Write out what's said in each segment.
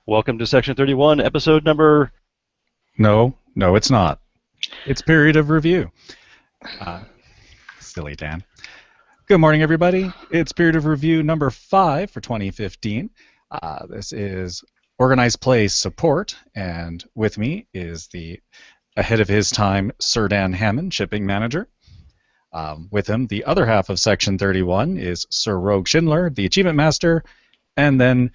Welcome to Section 31, episode number... No, it's not. It's period of review. Silly Dan. Good morning, everybody. It's period of review number 5 for 2015. This is organized play support, and with me is the ahead of his time Sir Dan Hammond, shipping manager. With him, the other half of Section 31 is Sir Rogue Schindler, the achievement master, and then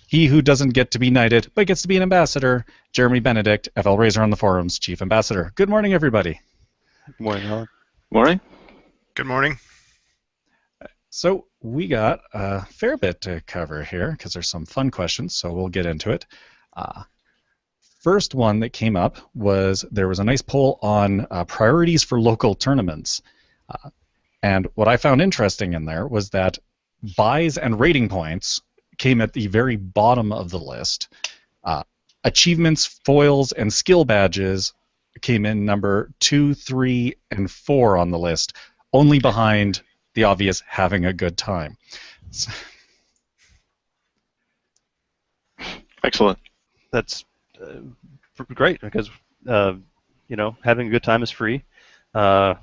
he who doesn't get to be knighted, but gets to be an ambassador, Jeremy Benedict, FL Razor on the forums, chief ambassador. Good morning, everybody. Good morning, Alan. Morning. Good morning. So we got a fair bit to cover here because there's some fun questions, so we'll get into it. First one that came up was there was a nice poll on priorities for local tournaments. And what I found interesting in there was that buys and rating points came at the very bottom of the list. Achievements, foils, and skill badges came in number 2, 3, and 4 on the list, only behind the obvious having a good time. Excellent. That's great because, having a good time is free. The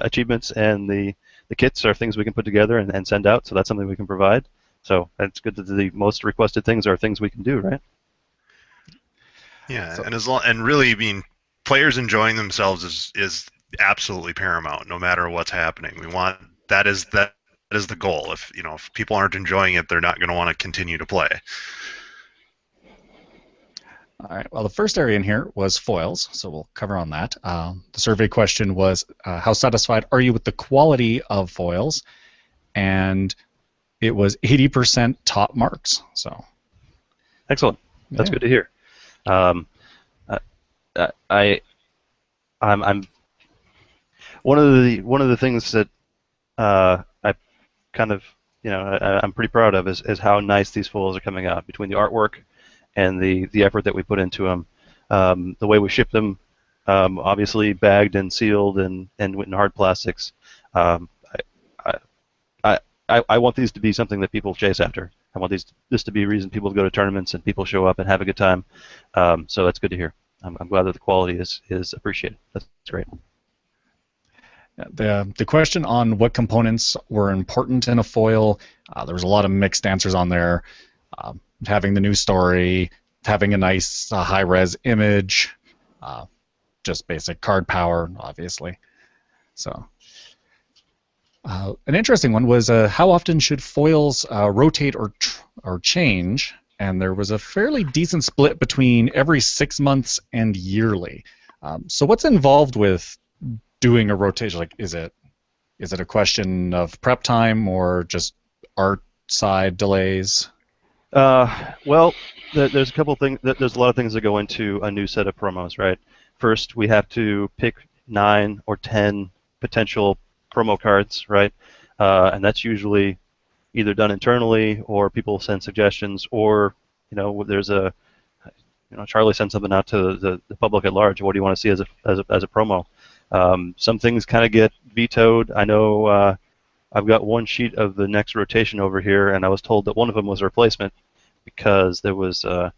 achievements and the kits are things we can put together and send out, so that's something we can provide. So it's good that the most requested things are things we can do, right? Yeah, so, and really, I mean, players enjoying themselves is absolutely paramount, no matter what's happening. We want that is the goal. If people aren't enjoying it, they're not going to want to continue to play. All right. Well, the first area in here was foils, so we'll cover on that. The survey question was, how satisfied are you with the quality of foils? And it was 80% top marks. So, excellent. That's good to hear. I'm one of the things that I kind of I'm pretty proud of is how nice these foils are coming out between the artwork and the effort that we put into them. The way we ship them, obviously bagged and sealed and in hard plastics. I want these to be something that people chase after. I want this to be a reason people go to tournaments and people show up and have a good time. So that's good to hear. I'm glad that the quality is appreciated. That's great. The question on what components were important in a foil, there was a lot of mixed answers on there. Having the news story, having a nice high-res image, just basic card power, obviously. So, an interesting one was how often should foils rotate or change? And there was a fairly decent split between every 6 months and yearly. So, what's involved with doing a rotation? Like, is it a question of prep time or just art side delays? Well, there's a couple things. There's a lot of things that go into a new set of promos, right? First, we have to pick 9 or 10 potential promo cards, right? And that's usually either done internally or people send suggestions, or there's Charlie sends something out to the public at large. What do you want to see as a promo? Some things kind of get vetoed. I know. I've got one sheet of the next rotation over here, and I was told that one of them was a replacement because there was a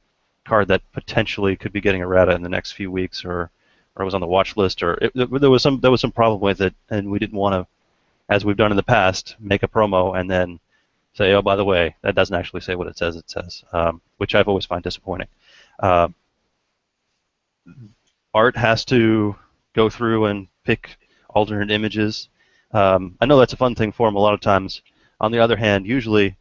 card that potentially could be getting errata in the next few weeks, or was on the watch list, or there was some problem with it, and we didn't want to, as we've done in the past, make a promo and then say, oh, by the way, that doesn't actually say what it says. Which I've always find disappointing. Art has to go through and pick alternate images. I know that's a fun thing for them a lot of times. On the other hand, usually,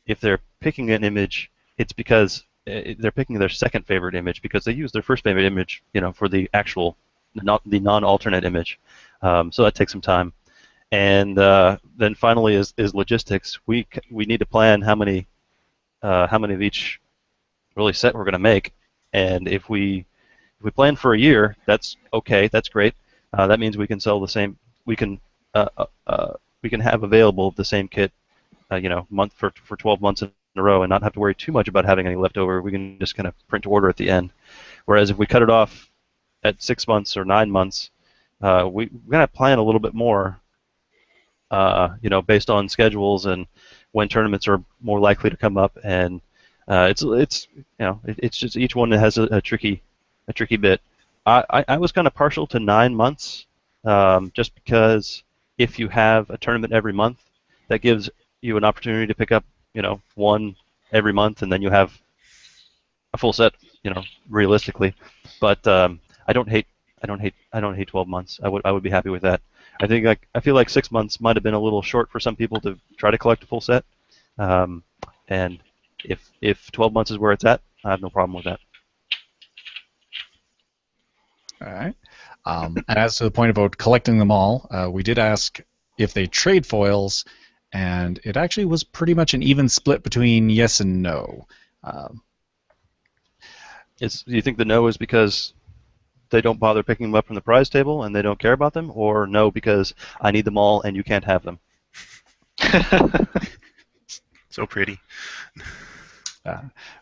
if they're picking an image, it's because they're picking their second favorite image because they use their first favorite image, for the actual, not the non-alternate image. So that takes some time. And then finally is logistics. We need to plan how many of each really set we're going to make, and if we plan for a year, that's okay. That's great. That means we can sell the same. We can have available the same kit, month for 12 months in a row, and not have to worry too much about having any left over. We can just kind of print to order at the end. Whereas if we cut it off at 6 months or 9 months, we're gonna plan a little bit more, based on schedules and when tournaments are more likely to come up, and it's just each one has a tricky bit. I was kind of partial to 9 months, just because if you have a tournament every month, that gives you an opportunity to pick up one every month, and then you have a full set, realistically. But I don't hate 12 months. I would be happy with that. I feel like 6 months might have been a little short for some people to try to collect a full set. And if 12 months is where it's at, I have no problem with that. All right. And as to the point about collecting them all, we did ask if they trade foils, and it actually was pretty much an even split between yes and no. Do you think the no is because they don't bother picking them up from the prize table and they don't care about them, or no because I need them all and you can't have them? So pretty.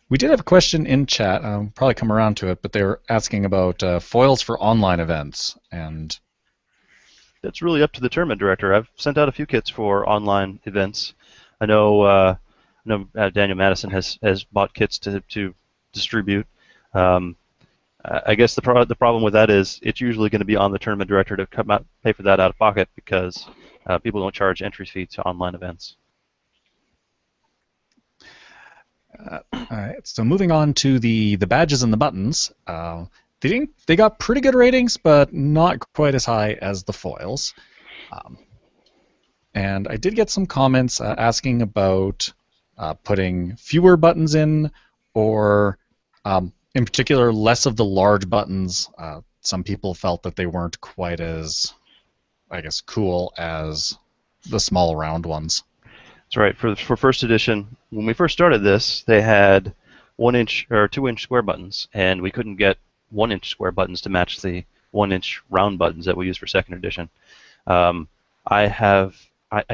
We did have a question in chat. I'll probably come around to it, but they were asking about foils for online events, and That's really up to the tournament director. I've sent out a few kits for online events. I know Daniel Madison has bought kits to distribute. I guess the problem with that is it's usually going to be on the tournament director to come out pay for that out of pocket, because people don't charge entry fees to online events. all right. So moving on to the badges and the buttons, they got pretty good ratings, but not quite as high as the foils. And I did get some comments asking about putting fewer buttons in, or in particular less of the large buttons. Some people felt that they weren't quite as, I guess, cool as the small round ones. That's right. For first edition, when we first started this, they had 1-inch or 2-inch square buttons, and we couldn't get 1-inch square buttons to match the 1-inch round buttons that we use for second edition. I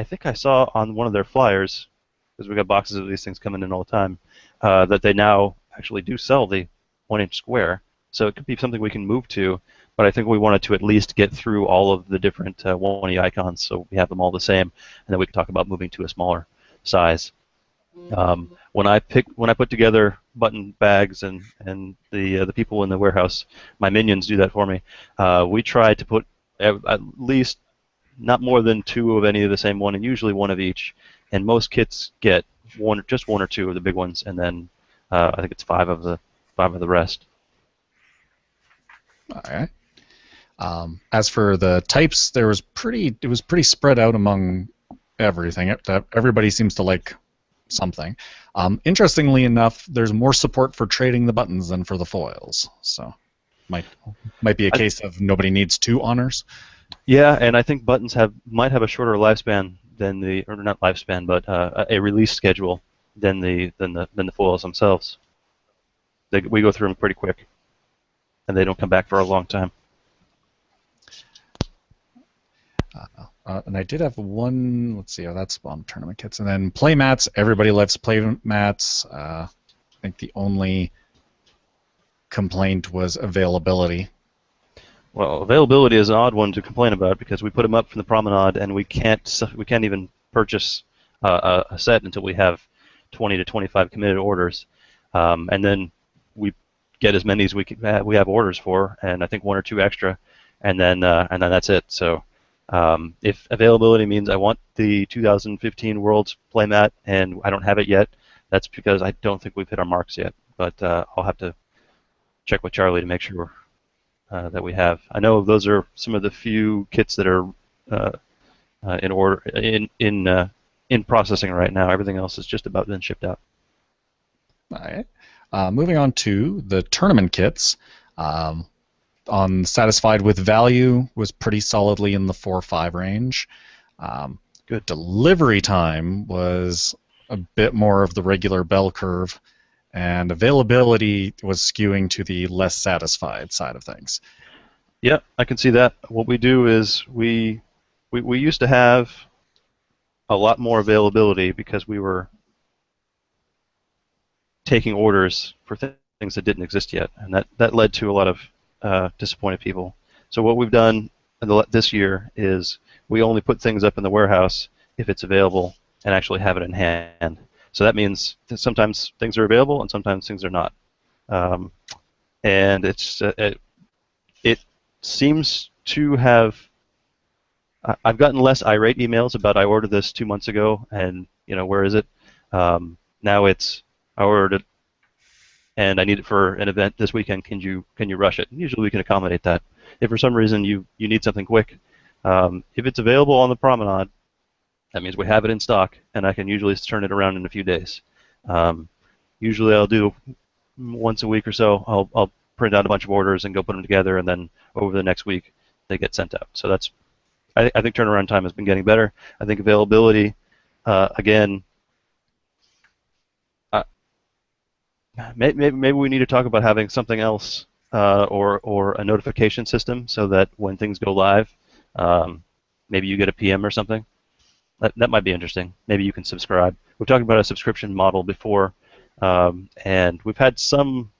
think I saw on one of their flyers, because we got boxes of these things coming in all the time, that they now actually do sell the 1-inch square. So it could be something we can move to, but I think we wanted to at least get through all of the different 1E icons, so we have them all the same, and then we can talk about moving to a smaller size. When I put together button bags and the people in the warehouse, my minions do that for me. We try to put at least not more than 2 of any of the same one, and usually 1 of each. And most kits get just 1 or 2 of the big ones, and then I think it's 5 of the rest. All right. As for the types, it was pretty spread out among everything. Everybody seems to like something. Interestingly enough, there's more support for trading the buttons than for the foils. So might be a case of nobody needs 2 honors. Yeah, and I think buttons might have a shorter lifespan than or not lifespan, but a release schedule than the foils themselves. We go through them pretty quick, and they don't come back for a long time. And I did have one. Let's see. Oh, that's on tournament kits, and then play mats. Everybody loves play mats. I think the only complaint was availability. Well, availability is an odd one to complain about, because we put them up from the promenade, and we can't even purchase a set until we have 20 to 25 committed orders, and then we get as many as we have orders for, and I think 1 or 2 extra, and then that's it. So if availability means I want the 2015 Worlds playmat and I don't have it yet, that's because I don't think we've hit our marks yet. But I'll have to check with Charlie to make sure that we have. I know those are some of the few kits that are in order in processing right now. Everything else has just about been shipped out. All right. Moving on to the tournament kits. On Satisfied with Value was pretty solidly in the 4-5 range. Good. Delivery time was a bit more of the regular bell curve, and availability was skewing to the less satisfied side of things. Yeah, I can see that. What we do is we used to have a lot more availability because we were taking orders for things that didn't exist yet, and that led to a lot of disappointed people. So what we've done this year is we only put things up in the warehouse if it's available, and actually have it in hand. So that means that sometimes things are available and sometimes things are not. Um, and it seems to have. I've gotten less irate emails about I ordered this 2 months ago and where is it? Now it's I ordered it and I need it for an event this weekend. Can you rush it? Usually we can accommodate that. If for some reason you need something quick, if it's available on the promenade, that means we have it in stock, and I can usually turn it around in a few days. Um, Usually I'll do once a week or so. I'll print out a bunch of orders and go put them together, and then over the next week they get sent out. So that's I think turnaround time has been getting better. I think availability, again, uh, maybe we need to talk about having something else or a notification system so that when things go live, um, maybe you get a PM or something. That might be interesting. Maybe you can subscribe. We've talked about a subscription model before, and we've had some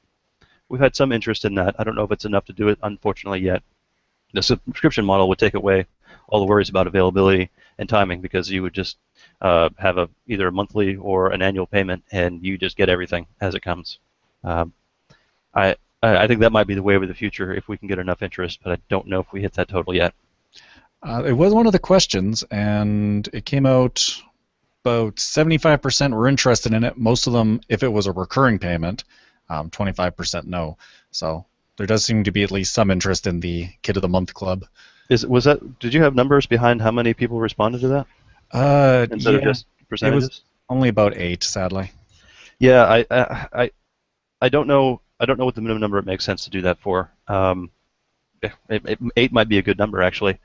interest in that. I don't know if it's enough to do it, unfortunately, yet. The subscription model would take away all the worries about availability and timing because you would just have either a monthly or an annual payment, and you just get everything as it comes. Um, I think that might be the way of the future if we can get enough interest, but I don't know if we hit that total yet. It was one of the questions, and it came out about 75% were interested in it. Most of them, if it was a recurring payment, 25% no. So there does seem to be at least some interest in the Kid of the Month Club. Did you have numbers behind how many people responded to that? Instead of just percentages? It was only about 8, sadly. Yeah, I don't know. I don't know what the minimum number it makes sense to do that for. 8 might be a good number, actually.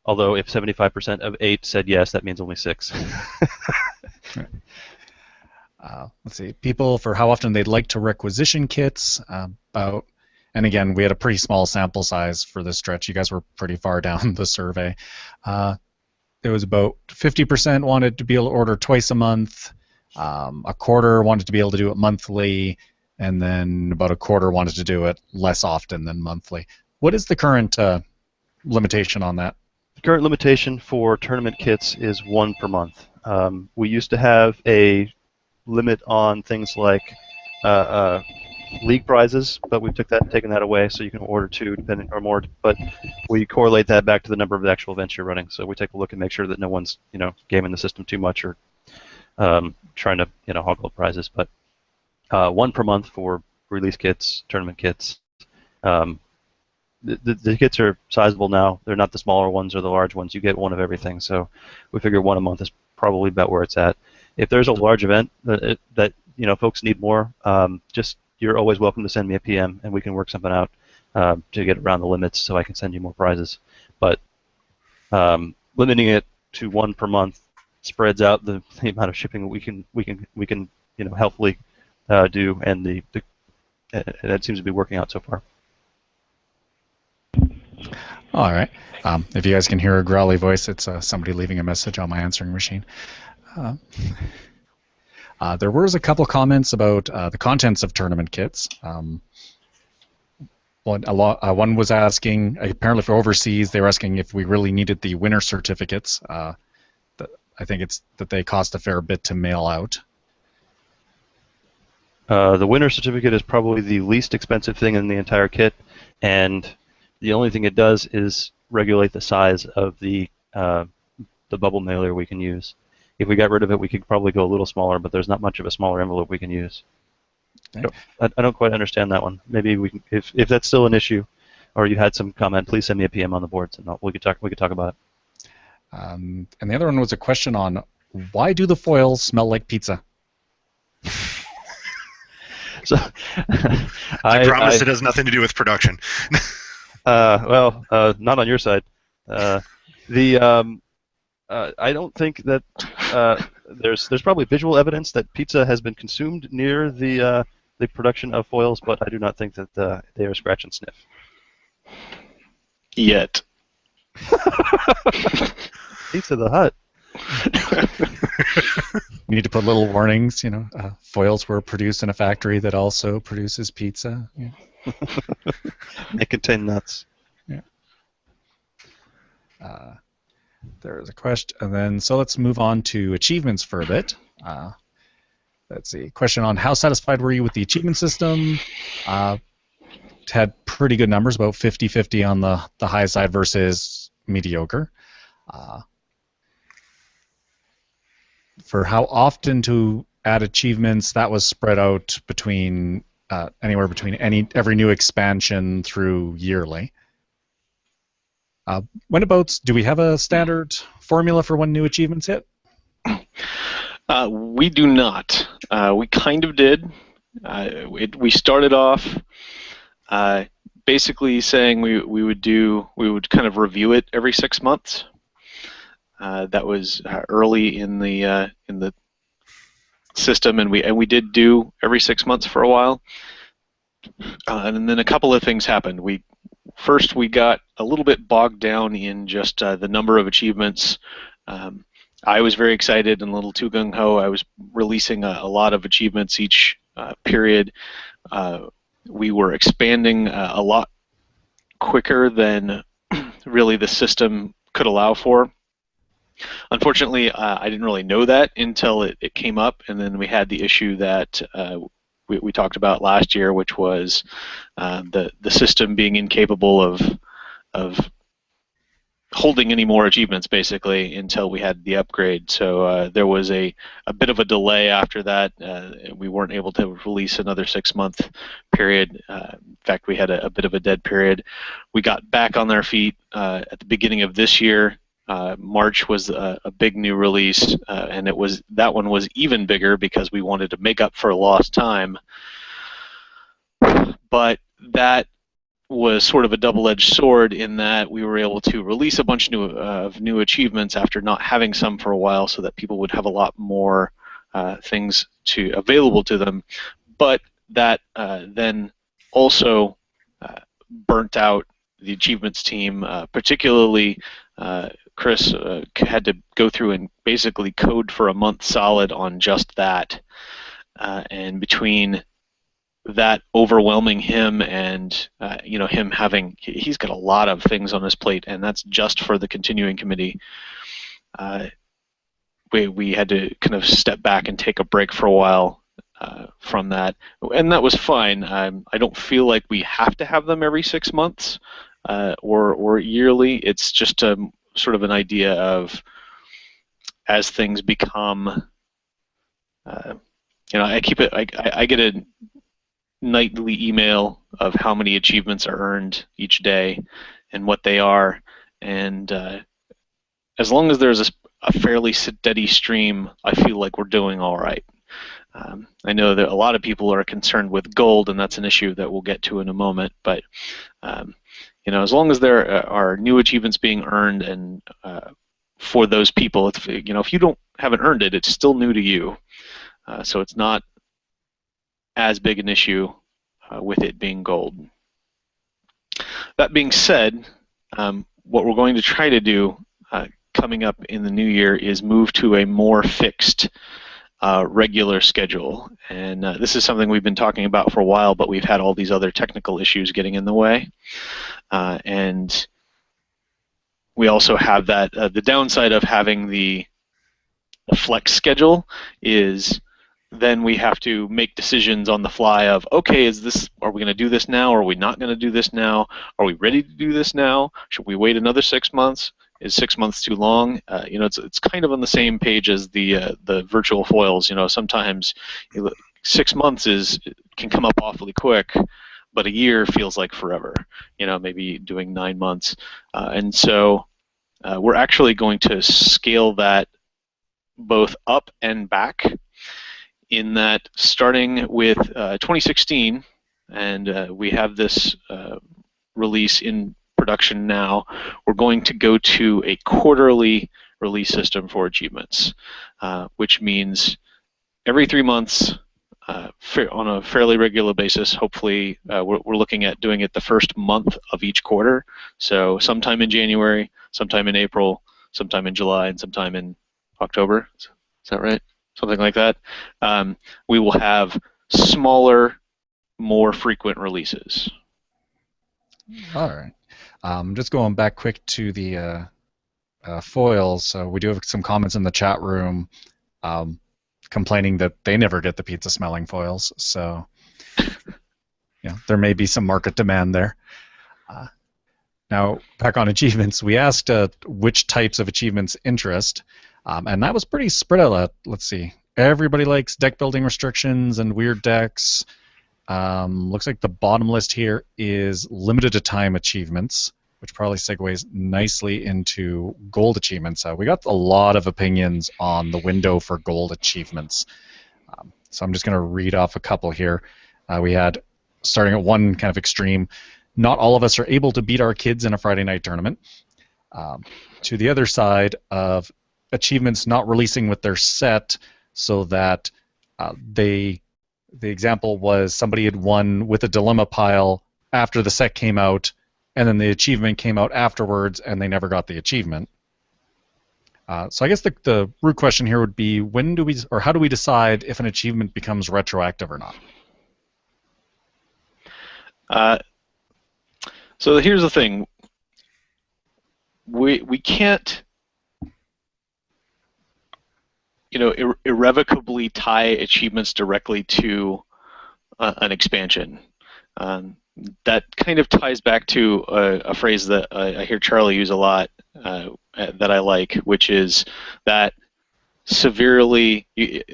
Although if 75% of 8 said yes, that means only 6. Let's see. People for how often they'd like to requisition kits. And again, we had a pretty small sample size for this stretch. You guys were pretty far down the survey. There was about 50% wanted to be able to order twice a month. A quarter wanted to be able to do it monthly. And then about a quarter wanted to do it less often than monthly. What is the current limitation on that? The current limitation for tournament kits is 1 per month. We used to have a limit on things like league prizes, but we've taken that away, so you can order 2 depending or more. But we correlate that back to the number of the actual events you're running. So we take a look and make sure that no one's gaming the system too much or trying to hoggle prizes. But 1 per month for release kits, tournament kits. The kits are sizable now. They're not the smaller ones or the large ones. You get one of everything. So we figure 1 a month is probably about where it's at. If there's a large event that folks need more, you're always welcome to send me a PM and we can work something out to get around the limits so I can send you more prizes. But limiting it to 1 per month spreads out the amount of shipping we can helpfully do, and that seems to be working out so far. All right. If you guys can hear a growly voice, it's somebody leaving a message on my answering machine. There was a couple comments about the contents of tournament kits. One was asking, apparently for overseas, they were asking if we really needed the winner certificates. I think it's that they cost a fair bit to mail out. The winner certificate is probably the least expensive thing in the entire kit, and the only thing it does is regulate the size of the bubble mailer we can use. If we got rid of it, we could probably go a little smaller, but there's not much of a smaller envelope we can use. Okay. I don't quite understand that one. Maybe we can, if that's still an issue, or you had some comment, please send me a PM on the boards, and we could talk about it. And the other one was a question on why do the foils smell like pizza? So I promise it has nothing to do with production. Well, not on your side. I don't think that there's probably visual evidence that pizza has been consumed near the production of foils, but I do not think that they are scratch and sniff. Yet. Pizza the Hut. You need to put little warnings, foils were produced in a factory that also produces pizza. Yeah. They contain nuts. Yeah. There's a question, and then so let's move on to achievements for a bit. Let's see. Question on how satisfied were you with the achievement system? Had pretty good numbers, about 50-50 on the high side versus mediocre. For how often to add achievements, that was spread out between anywhere between every new expansion through yearly. Whenabouts, do we have a standard formula for when new achievements hit? We do not. We kind of did. We started off basically saying we would kind of review it every 6 months. That was early in the system, and we did do every 6 months for a while. And then a couple of things happened. First, we got a little bit bogged down in just the number of achievements. I was very excited and a little too gung-ho. I was releasing a lot of achievements each period. We were expanding a lot quicker than really the system could allow for. Unfortunately, I didn't really know that until it came up, and then we had the issue that we talked about last year, which was the system being incapable of holding any more achievements, basically, until we had the upgrade. So there was a bit of a delay after that. We weren't able to release another 6-month period. In fact, we had a bit of a dead period. We got back on our feet at the beginning of this year. March was a big new release, and that one was even bigger because we wanted to make up for lost time. But that was sort of a double-edged sword in that we were able to release a bunch of new achievements after not having some for a while, so that people would have a lot more things available to them. But that then also burnt out the achievements team, particularly Chris had to go through and basically code for a month solid on just that. And between that overwhelming him and him he's got a lot of things on his plate, and that's just for the continuing committee. We had to kind of step back and take a break for a while from that, and that was fine. I don't feel like we have to have them every 6 months or yearly. It's just sort of an idea of, as things become, I get a nightly email of how many achievements are earned each day and what they are, and as long as there's a fairly steady stream, I feel like we're doing all right. I know that a lot of people are concerned with gold, and that's an issue that we'll get to in a moment, but as long as there are new achievements being earned, and for those people, if you haven't earned it, it's still new to you. So it's not as big an issue with it being gold. That being said, what we're going to try to do coming up in the new year is move to a more fixed regular schedule. And this is something we've been talking about for a while, but we've had all these other technical issues getting in the way. And we also have that the downside of having the flex schedule is then we have to make decisions on the fly of, okay, are we going to do this now, or are we not going to do this now? Are we ready to do this now? Should we wait another 6 months? Is 6 months too long? It's kind of on the same page as the virtual foils. Sometimes 6 months can come up awfully quick, but a year feels like forever. Maybe doing 9 months, and so we're actually going to scale that both up and back. In that, starting with 2016, and we have this release in production now, we're going to go to a quarterly release system for achievements, which means every 3 months, on a fairly regular basis. Hopefully, we're looking at doing it the first month of each quarter. So sometime in January, sometime in April, sometime in July, and sometime in October. Is that right? Something like that. We will have smaller, more frequent releases. All right. Just going back quick to the foils. So we do have some comments in the chat room complaining that they never get the pizza smelling foils. So there may be some market demand there. Now, back on achievements, we asked which types of achievements interest, and that was pretty spread out. Let's see. Everybody likes deck building restrictions and weird decks. Looks like the bottom list here is limited to time achievements, which probably segues nicely into gold achievements. We got a lot of opinions on the window for gold achievements. So I'm just going to read off a couple here. We had, starting at one kind of extreme, not all of us are able to beat our kids in a Friday night tournament. To the other side of achievements not releasing with their set, so that the example was somebody had won with a dilemma pile after the set came out, and then the achievement came out afterwards, and they never got the achievement. So I guess the root question here would be, how do we decide if an achievement becomes retroactive or not? So here's the thing. We can't, irrevocably tie achievements directly to an expansion. That kind of ties back to a phrase that I hear Charlie use a lot that I like, which is that severely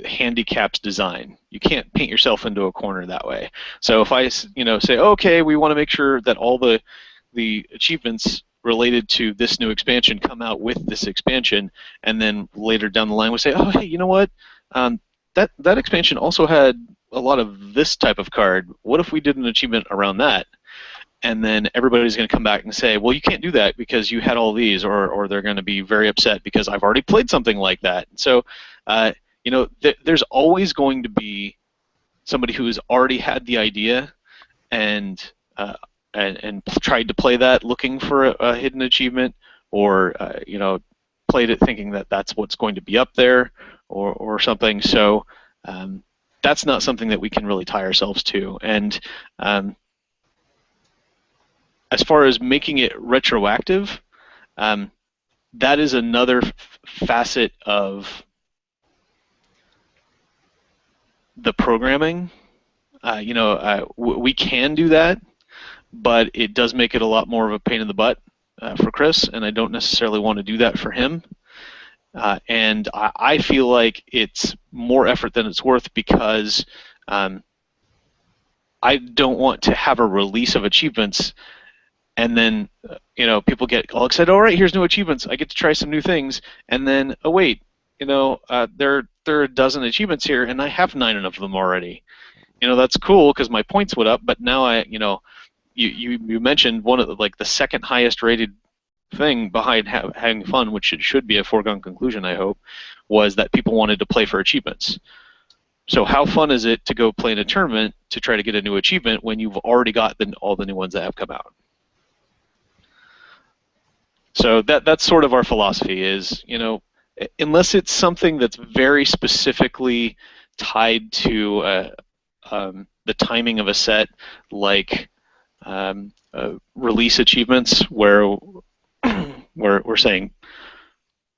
handicaps design. You can't paint yourself into a corner that way. So if I, say, okay, we want to make sure that all the achievements related to this new expansion come out with this expansion, and then later down the line we say, oh, hey, you know what? That expansion also had a lot of this type of card. What if we did an achievement around that? And then everybody's going to come back and say, well, you can't do that because you had all these, or they're going to be very upset because I've already played something like that. So, there's always going to be somebody who has already had the idea and tried to play that looking for a hidden achievement, or played it thinking that that's what's going to be up there, or something. So that's not something that we can really tie ourselves to. And as far as making it retroactive, that is another facet of the programming. We can do that, but it does make it a lot more of a pain in the butt for Chris, and I don't necessarily want to do that for him. And I feel like it's more effort than it's worth, because I don't want to have a release of achievements and then people get all excited. All right, here's new achievements. I get to try some new things, and then oh wait, there are a dozen achievements here, and I have 9 of them already. That's cool because my points went up, but now you mentioned one of the second highest rated thing behind having fun, which it should be a foregone conclusion, I hope, was that people wanted to play for achievements. So how fun is it to go play in a tournament to try to get a new achievement when you've already got all the new ones that have come out? So that's sort of our philosophy is, unless it's something that's very specifically tied to the timing of a set, like release achievements, where we're saying,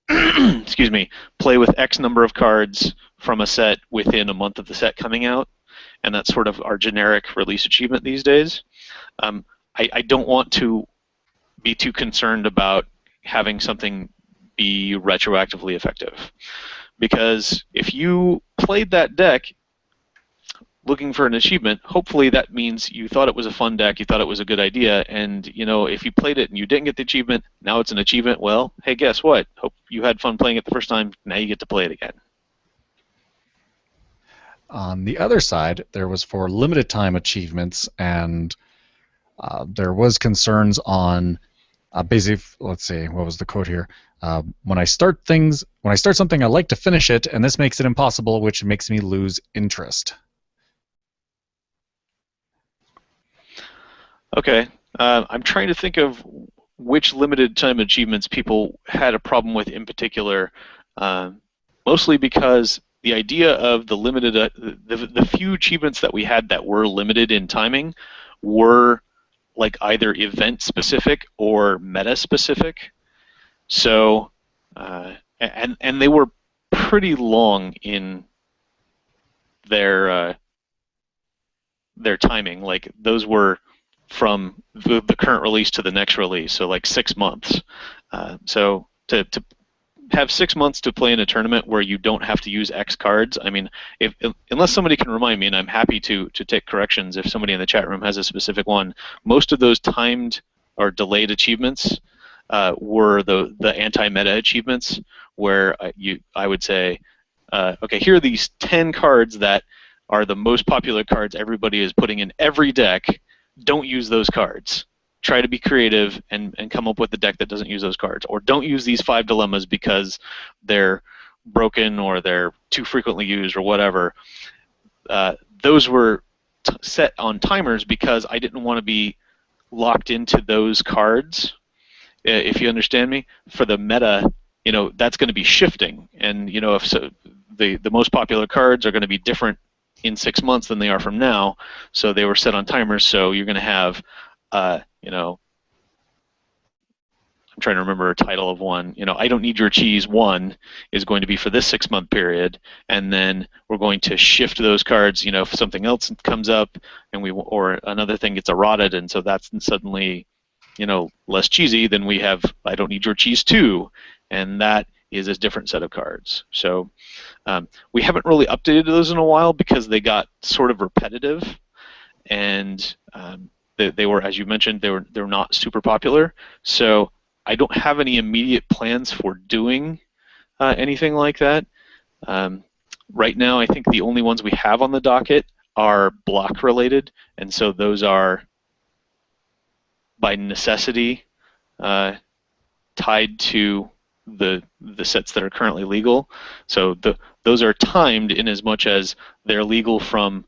excuse me, play with X number of cards from a set within a month of the set coming out, and that's sort of our generic release achievement these days. I don't want to be too concerned about having something be retroactively effective, because if you played that deck looking for an achievement, hopefully that means you thought it was a fun deck, you thought it was a good idea, and if you played it and you didn't get the achievement, now it's an achievement, well, hey, guess what? Hope you had fun playing it the first time, now you get to play it again. On the other side, there was for limited time achievements, and there was concerns on basically, let's see, what was the quote here? When I start something, I like to finish it, and this makes it impossible, which makes me lose interest. Okay, I'm trying to think of which limited time achievements people had a problem with in particular, mostly because the idea of the limited, the few achievements that we had that were limited in timing were like either event specific or meta specific. So and they were pretty long in their timing. Like those were from the current release to the next release, so like 6 months. So to have 6 months to play in a tournament where you don't have to use X cards. I mean, unless somebody can remind me, and I'm happy to take corrections if somebody in the chat room has a specific one. Most of those timed or delayed achievements were the anti-meta achievements, where I would say, okay, here are these 10 cards that are the most popular cards everybody is putting in every deck. Don't use those cards. Try to be creative and come up with a deck that doesn't use those cards. Or don't use these 5 dilemmas because they're broken or they're too frequently used or whatever. Those were set on timers because I didn't want to be locked into those cards, if you understand me. For the meta, that's going to be shifting. And, if so, the most popular cards are going to be different in 6 months than they are from now. So they were set on timers. So you're going to have I'm trying to remember a title of one. I Don't Need Your Cheese 1 is going to be for this 6-month period, and then we're going to shift those cards. If something else comes up, or another thing gets eroded, and so that's suddenly, less cheesy. Then we have I Don't Need Your Cheese 2, and that is a different set of cards. So we haven't really updated those in a while because they got sort of repetitive, and they were, as you mentioned, they're not super popular. So I don't have any immediate plans for doing anything like that. Right now, I think the only ones we have on the docket are block related, and so those are by necessity tied to the sets that are currently legal. So those are timed in as much as they're legal from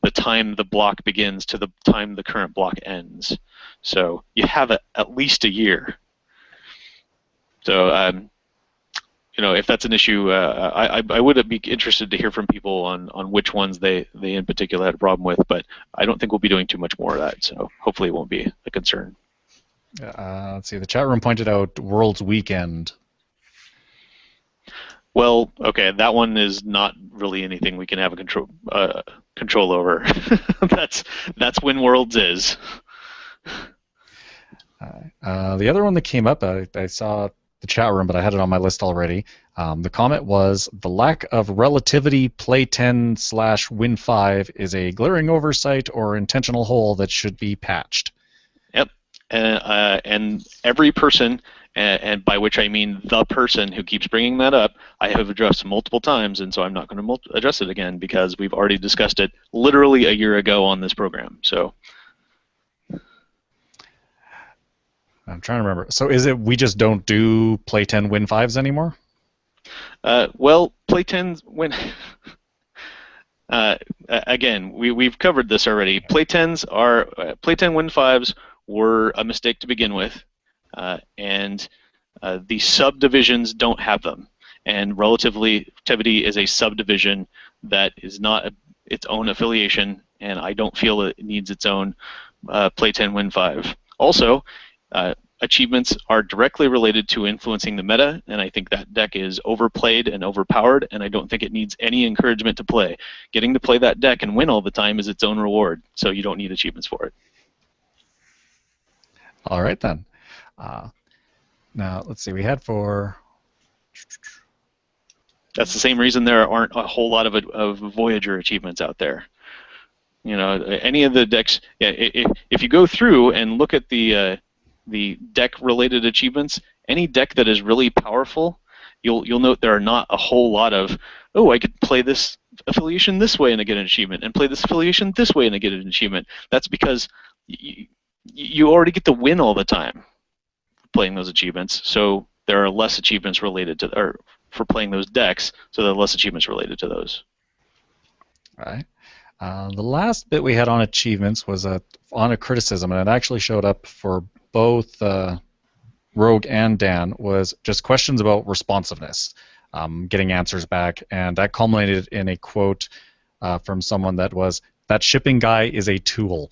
the time the block begins to the time the current block ends. So you have at least a year. So, if that's an issue, I would be interested to hear from people on which ones they in particular had a problem with, but I don't think we'll be doing too much more of that, so hopefully it won't be a concern. Let's see, the chat room pointed out World's Weekend. Well, okay, that one is not really anything we can have a control over. That's when Worlds is. The other one that came up, I saw the chat room, but I had it on my list already. The comment was, the lack of relativity play 10/win 5 is a glaring oversight or intentional hole that should be patched. Yep, and every person, and by which I mean the person who keeps bringing that up, I have addressed multiple times, and so I'm not going to address it again because we've already discussed it literally a year ago on this program. So I'm trying to remember. So is it we just don't do play 10 win 5s anymore? Well, play 10 win. Again, we've covered this already. Play 10s are play 10 win 5s were a mistake to begin with, and the subdivisions don't have them. And relativity is a subdivision that is not its own affiliation, and I don't feel it needs its own play 10 win 5. Also, achievements are directly related to influencing the meta, and I think that deck is overplayed and overpowered, and I don't think it needs any encouragement to play. Getting to play that deck and win all the time is its own reward, so you don't need achievements for it. All right, then. Now, let's see. We had for... That's the same reason there aren't a whole lot of Voyager achievements out there. Any of the decks, if you go through and look at the deck-related achievements, any deck that is really powerful, you'll note there are not a whole lot of, oh, I could play this affiliation this way and I get an achievement, and play this affiliation this way and I get an achievement. That's because you already get to win all the time playing those achievements, so there are less achievements related to, or for playing those decks, so there are less achievements related to those. All right. The last bit we had on achievements was on a criticism, and it actually showed up for both Rogue and Dan, was just questions about responsiveness, getting answers back, and that culminated in a quote from someone that was, "That shipping guy is a tool."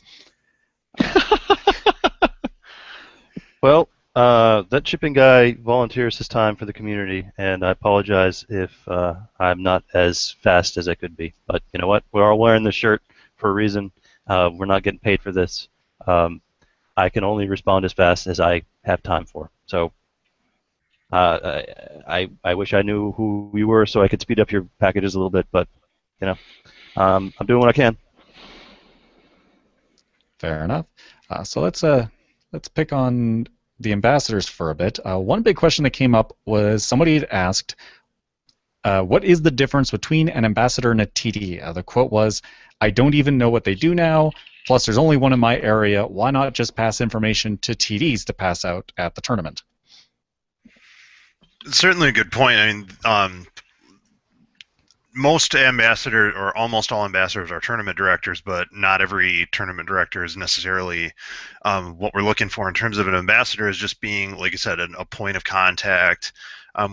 Well, That shipping guy volunteers his time for the community, and I apologize if I'm not as fast as I could be. But you know what? We're all wearing this shirt for a reason. We're not getting paid for this. Um, I can only respond as fast as I have time for. So I wish I knew who you were so I could speed up your packages a little bit, but you know, I'm doing what I can. Fair enough. So let's pick on the ambassadors for a bit. One big question that came up was somebody had asked, what is the difference between an ambassador and a TD? The quote was, "I don't even know what they do now. Plus, there's only one in my area. Why not just pass information to TDs to pass out at the tournament?" Certainly a good point. I mean, most ambassadors, or almost all ambassadors, are tournament directors, but not every tournament director is necessarily what we're looking for. In terms of an ambassador, is just being, like I said, a point of contact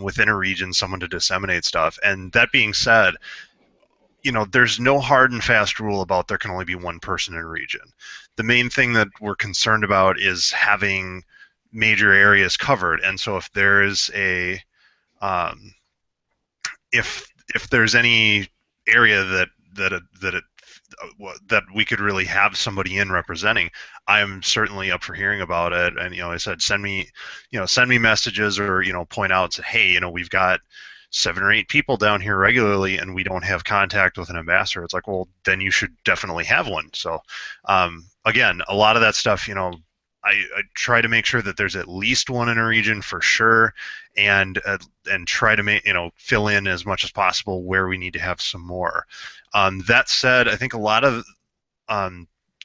within a region, someone to disseminate stuff. And that being said, there's no hard and fast rule about there can only be one person in a region. The main thing that we're concerned about is having major areas covered. And so if there is um, if there's any area that we could really have somebody in representing, I'm certainly up for hearing about it. And I said, send me messages, or point out, say, hey, we've got 7 or 8 people down here regularly, and we don't have contact with an ambassador. It's like, well, then you should definitely have one. So, again, a lot of that stuff, I try to make sure that there's at least one in a region for sure, and try to make fill in as much as possible where we need to have some more. That said, I think a lot of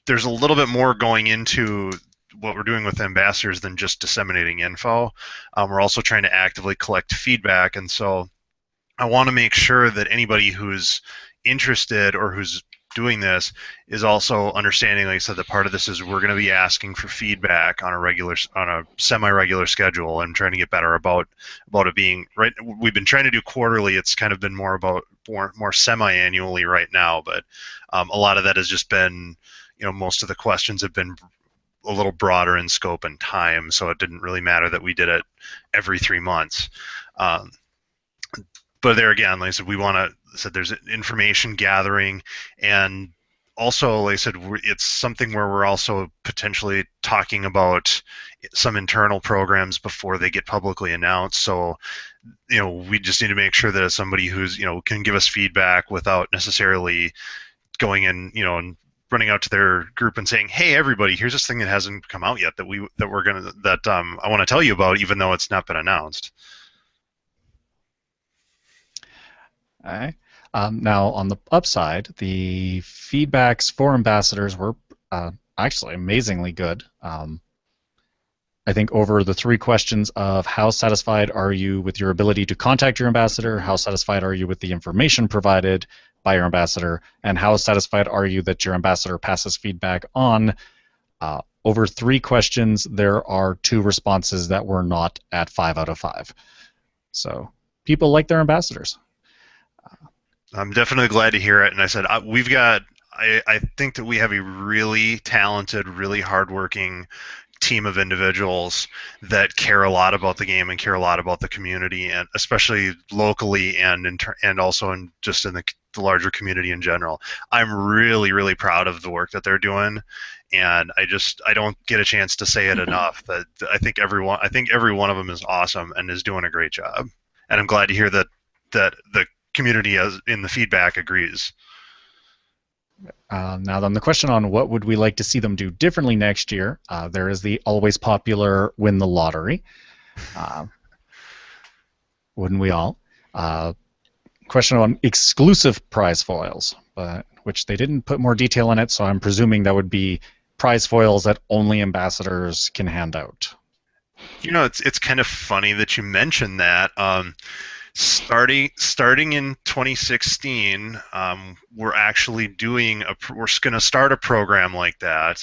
there's a little bit more going into what we're doing with ambassadors than just disseminating info. We're also trying to actively collect feedback, and so I want to make sure that anybody who's interested or who's doing this is also understanding, like I said, that part of this is we're going to be asking for feedback on a semi-regular schedule, and trying to get better about it being right. We've been trying to do quarterly. It's kind of been more semi-annually right now, but a lot of that has just been, most of the questions have been a little broader in scope and time, so it didn't really matter that we did it every 3 months. But there again, like I said, we want to. So there's information gathering, and also, like I said, it's something where we're also potentially talking about some internal programs before they get publicly announced. So, we just need to make sure that as somebody who's, can give us feedback without necessarily going in, and running out to their group and saying, "Hey, everybody, here's this thing that hasn't come out yet that I want to tell you about, even though it's not been announced." All right. Now, on the upside, the feedbacks for ambassadors were actually amazingly good. I think over the 3 questions of how satisfied are you with your ability to contact your ambassador, how satisfied are you with the information provided by your ambassador, and how satisfied are you that your ambassador passes feedback on, over 3 questions, there are 2 responses that were not at 5 out of 5. So people like their ambassadors. I'm definitely glad to hear it. And I said, I think that we have a really talented, really hardworking team of individuals that care a lot about the game and care a lot about the community, and especially locally and also in the larger community in general. I'm really, really proud of the work that they're doing, and I don't get a chance to say it enough. That I think every one of them is awesome and is doing a great job. And I'm glad to hear that the community in the feedback agrees. Now then, the question on what would we like to see them do differently next year, there is the always popular win the lottery. Wouldn't we all? Question on exclusive prize foils, which they didn't put more detail in it, so I'm presuming that would be prize foils that only ambassadors can hand out. It's kind of funny that you mentioned that. Starting in 2016, we're actually we're going to start a program like that.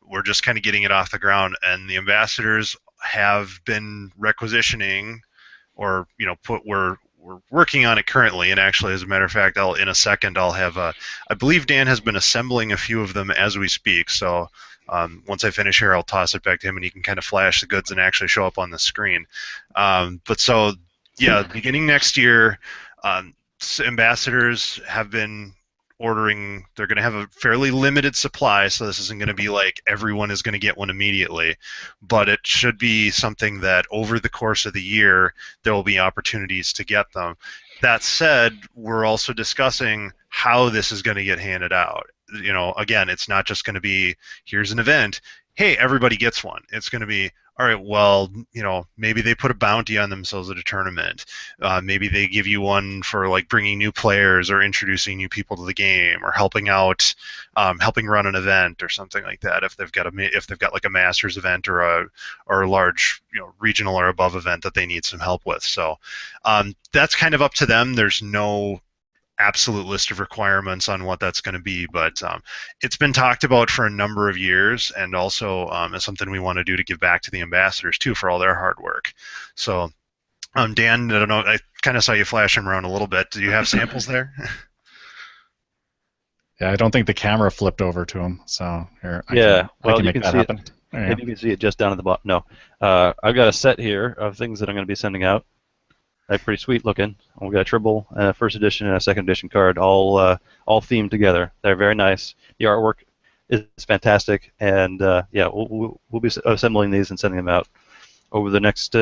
We're just kind of getting it off the ground, and the ambassadors have been requisitioning, or we're working on it currently, and actually, as a matter of fact, in a second I'll have I believe Dan has been assembling a few of them as we speak. So once I finish here, I'll toss it back to him, and he can kind of flash the goods and actually show up on the screen. But so yeah, beginning next year, ambassadors have been ordering. They're going to have a fairly limited supply, so this isn't going to be like everyone is going to get one immediately, but it should be something that over the course of the year there will be opportunities to get them. That said, we're also discussing how this is going to get handed out. You know, again, it's not just going to be, here's an event, hey, everybody gets one. It's going to be, all right, well, you know, maybe they put a bounty on themselves at a tournament. Maybe they give you one for like bringing new players or introducing new people to the game, or helping out, helping run an event or something like that. If they've got like a Masters event or a large, you know, regional or above event that they need some help with. So that's kind of up to them. There's no absolute list of requirements on what that's going to be, but it's been talked about for a number of years, and also is something we want to do to give back to the ambassadors too for all their hard work. So Dan, I don't know, I kind of saw you flash them around a little bit. Do you have samples there? Yeah, I don't think the camera flipped over to him, so here I can make that happen. Maybe you can see it just down at the bottom. No, I've got a set here of things that I'm going to be sending out. They're pretty sweet looking. We've got a Tribble, a first edition, and a second edition card, all themed together. They're very nice. The artwork is fantastic, and yeah, we'll be assembling these and sending them out over the next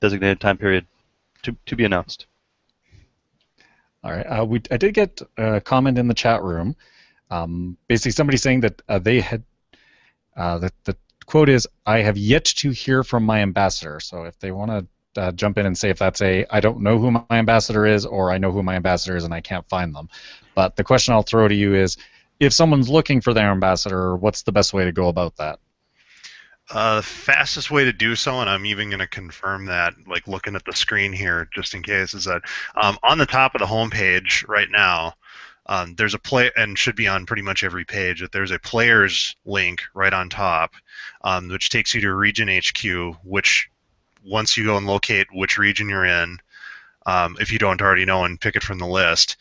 designated time period to be announced. All right. I did get a comment in the chat room. Basically, somebody saying that they had the quote is, "I have yet to hear from my ambassador." So if they want to jump in and say if that's I don't know who my ambassador is, or I know who my ambassador is and I can't find them. But the question I'll throw to you is, if someone's looking for their ambassador, what's the best way to go about that? The fastest way to do so, and I'm even going to confirm that, like looking at the screen here just in case, is that on the top of the homepage right now, there's a play, and should be on pretty much every page, that there's a players link right on top, which takes you to Region HQ, which once you go and locate which region you're in, if you don't already know, and pick it from the list,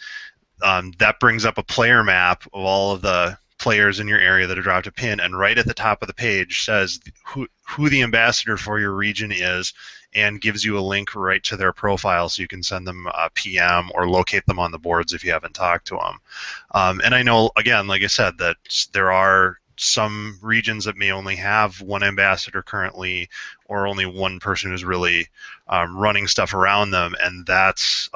that brings up a player map of all of the players in your area that are dropped a pin, and right at the top of the page says who the ambassador for your region is, and gives you a link right to their profile, so you can send them a PM or locate them on the boards if you haven't talked to them. And I know, again, like I said, that there are some regions that may only have one ambassador currently, or only one person who's really running stuff around them, and that's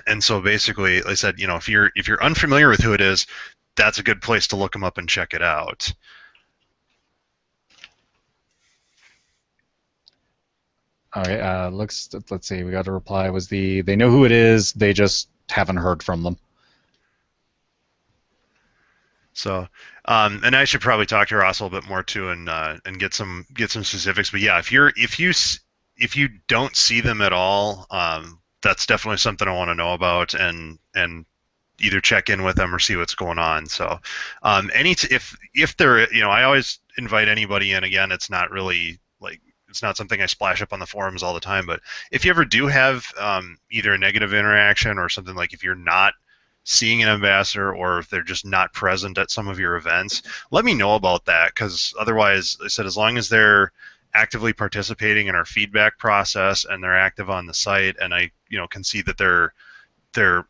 and so basically, like I said, you know, if you're unfamiliar with who it is, that's a good place to look them up and check it out. All right, let's see. We got a reply. Was they know who it is? They just haven't heard from them. So, and I should probably talk to Ross a little bit more too, and get some specifics. But yeah, if you don't see them at all, that's definitely something I want to know about, and either check in with them or see what's going on. So, if they're, you know, I always invite anybody in. Again, it's not really like, it's not something I splash up on the forums all the time, but if you ever do have either a negative interaction or something, like if you're not seeing an ambassador, or if they're just not present at some of your events, let me know about that, because otherwise, I said, as long as they're actively participating in our feedback process and they're active on the site, and I, you know, can see that they're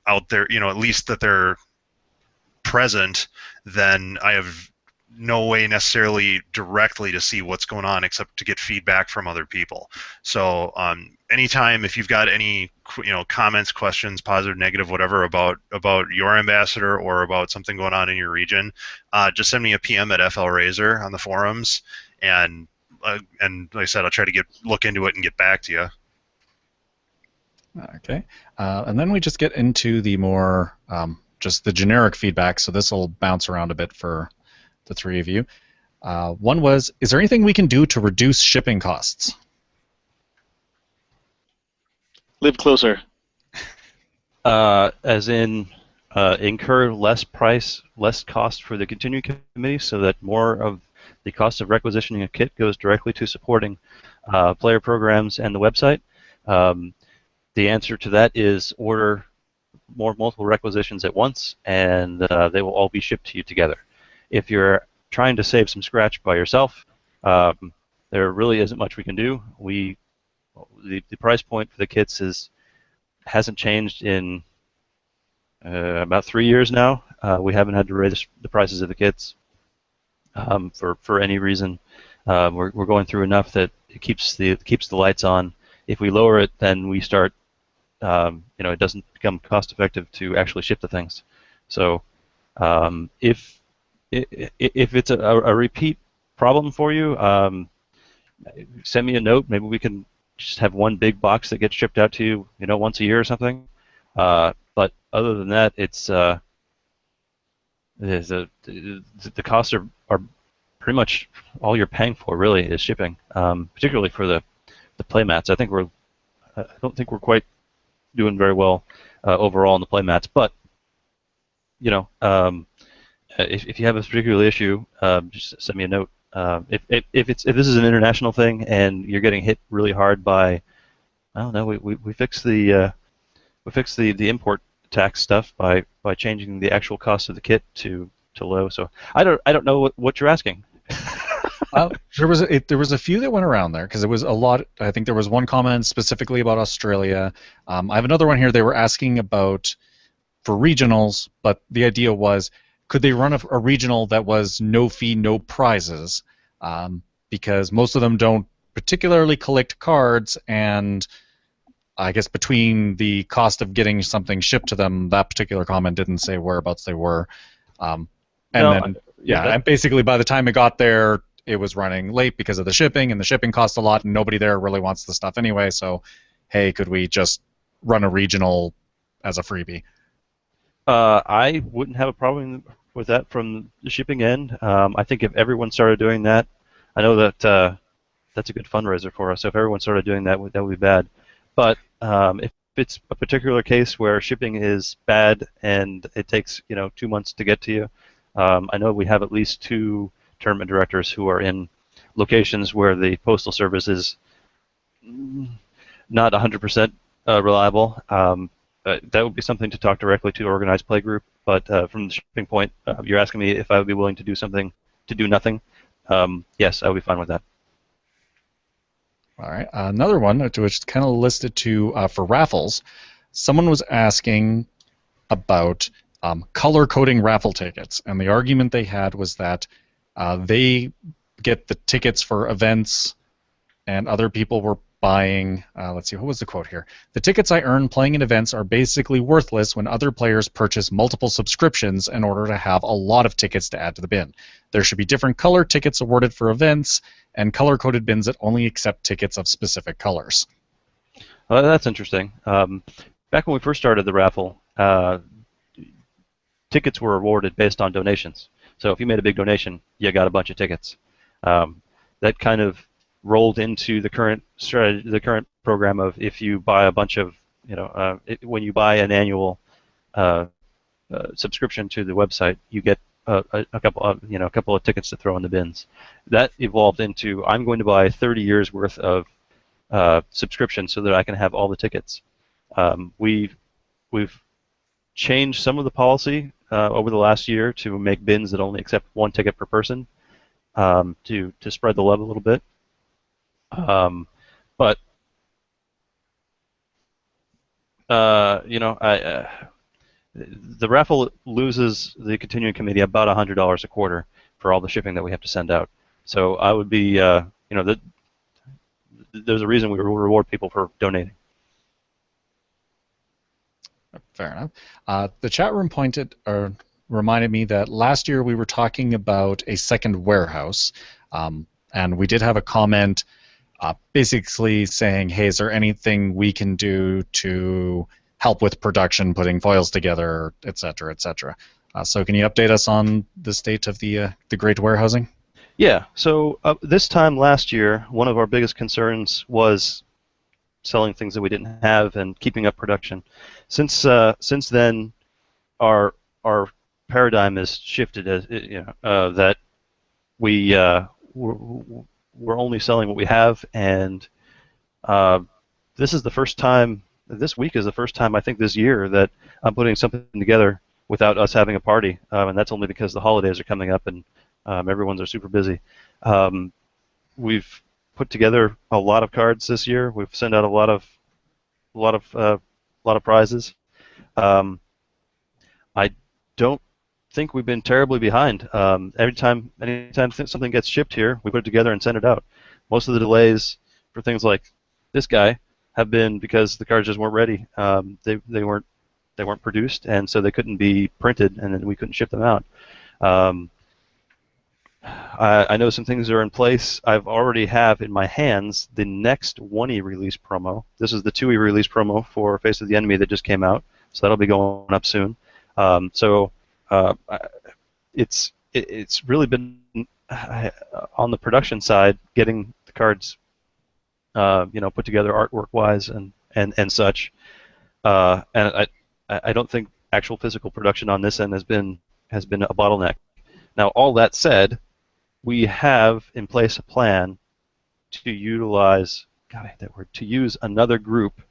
out there, you know, at least that they're present, then I have no way necessarily directly to see what's going on except to get feedback from other people. So anytime, if you've got any, you know, comments, questions, positive, negative, whatever, about your ambassador or about something going on in your region, just send me a PM at FL Razor on the forums, and like I said, I'll try to look into it and get back to you. Okay, and then we just get into the more just the generic feedback. So this will bounce around a bit for the three of you. One was, is there anything we can do to reduce shipping costs? Live closer. As in incur less cost for the continuing committee, so that more of the cost of requisitioning a kit goes directly to supporting player programs and the website. The answer to that is order multiple requisitions at once, and they will all be shipped to you together. If you're trying to save some scratch by yourself, there really isn't much we can do. The price point for the kits hasn't changed in about 3 years now. We haven't had to raise the prices of the kits for any reason. We're going through enough that it keeps the lights on. If we lower it, then we start. It doesn't become cost effective to actually ship the things. So if it's a repeat problem for you, send me a note. Maybe we can just have one big box that gets shipped out to you, once a year or something. But other than that, it's the costs are pretty much all you're paying for. Really, is shipping, particularly for the playmats. I don't think we're quite doing very well overall in the playmats. But if you have a particular issue, just send me a note. If this is an international thing and you're getting hit really hard by, I don't know, we fix the import tax stuff by changing the actual cost of the kit to low. So I don't know what you're asking. There was a few that went around there because it was a lot. I think there was one comment specifically about Australia. I have another one here. They were asking about for regionals, but the idea was, could they run a regional that was no fee, no prizes? Because most of them don't particularly collect cards, and I guess between the cost of getting something shipped to them, that particular comment didn't say whereabouts they were. And basically by the time it got there, it was running late because of the shipping, and the shipping cost a lot, and nobody there really wants the stuff anyway. So, hey, could we just run a regional as a freebie? I wouldn't have a problem with that from the shipping end. I think if everyone started doing that, I know that that's a good fundraiser for us. So if everyone started doing that, that would be bad. But if it's a particular case where shipping is bad and it takes 2 months to get to you, I know we have at least 2 tournament directors who are in locations where the postal service is not 100% reliable. That would be something to talk directly to the organized play group. But from the shipping point, you're asking me if I would be willing to do something to do nothing. Yes, I would be fine with that. All right. Another one, which kind of listed to for raffles, someone was asking about color coding raffle tickets, and the argument they had was that they get the tickets for events, and other people were buying, let's see, what was the quote here? The tickets I earn playing in events are basically worthless when other players purchase multiple subscriptions in order to have a lot of tickets to add to the bin. There should be different color tickets awarded for events, and color-coded bins that only accept tickets of specific colors. That's interesting. Back when we first started the raffle, tickets were awarded based on donations. So if you made a big donation, you got a bunch of tickets. That kind of rolled into the current strategy, the current program of if you buy a bunch of, when you buy an annual subscription to the website, you get a couple of tickets to throw in the bins. That evolved into I'm going to buy 30 years worth of subscription so that I can have all the tickets. We've changed some of the policy over the last year to make bins that only accept 1 ticket per person to spread the love a little bit. But the raffle loses the continuing committee about $100 a quarter for all the shipping that we have to send out. So I would be, there's a reason we reward people for donating. Fair enough. The chat room reminded me that last year we were talking about a second warehouse, and we did have a comment basically saying, hey, is there anything we can do to help with production, putting foils together, et cetera, et cetera. So can you update us on the state of the great warehousing? Yeah, so this time last year, one of our biggest concerns was selling things that we didn't have and keeping up production. Since then, our paradigm has shifted as that we're only selling what we have, and this is the first time this week is the first time I think this year that I'm putting something together without us having a party, and that's only because the holidays are coming up and everyone's are super busy. We've put together a lot of cards this year. We've sent out a lot of prizes. Um, I don't think we've been terribly behind. Anytime something gets shipped here, we put it together and send it out. Most of the delays for things like this guy have been because the cards just weren't ready. They weren't produced, and so they couldn't be printed, and then we couldn't ship them out. Um, I know some things are in place. I've already have in my hands the next 1E release promo. This is the 2E release promo for Face of the Enemy that just came out, so that'll be going up soon. It's really been on the production side, getting the cards, put together artwork-wise and such. And I don't think actual physical production on this end has been a bottleneck. Now, all that said, we have in place a plan to utilize, to use another group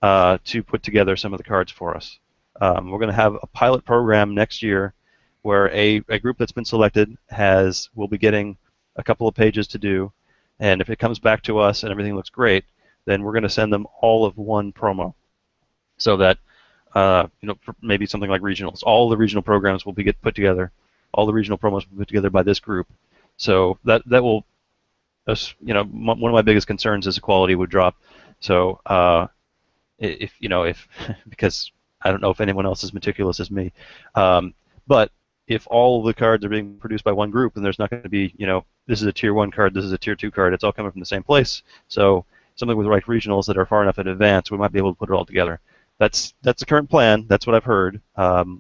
to put together some of the cards for us. We're going to have a pilot program next year where a group that's been selected will be getting a couple of pages to do, and if it comes back to us and everything looks great, then we're going to send them all of one promo, so that for maybe something like regionals, all the regional programs will be put together. All the regional promos will be put together by this group. So that will, one of my biggest concerns is the quality would drop. So if because I don't know if anyone else is meticulous as me, but if all the cards are being produced by one group, then there's not going to be, this is a tier 1 card, this is a tier 2 card. It's all coming from the same place. So something with the right regionals that are far enough in advance, we might be able to put it all together. That's the current plan. That's what I've heard.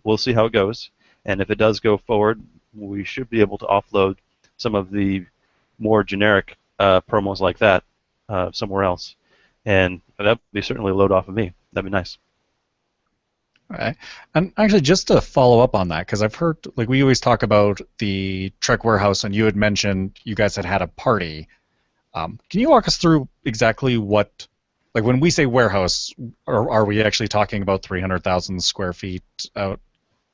We'll see how it goes. And if it does go forward, we should be able to offload some of the more generic promos like that somewhere else. And that would be certainly a load off of me. That'd be nice. All right. And actually, just to follow up on that, because I've heard, we always talk about the Trek warehouse, and you had mentioned you guys had a party. Can you walk us through exactly what, when we say warehouse, are we actually talking about 300,000 square feet out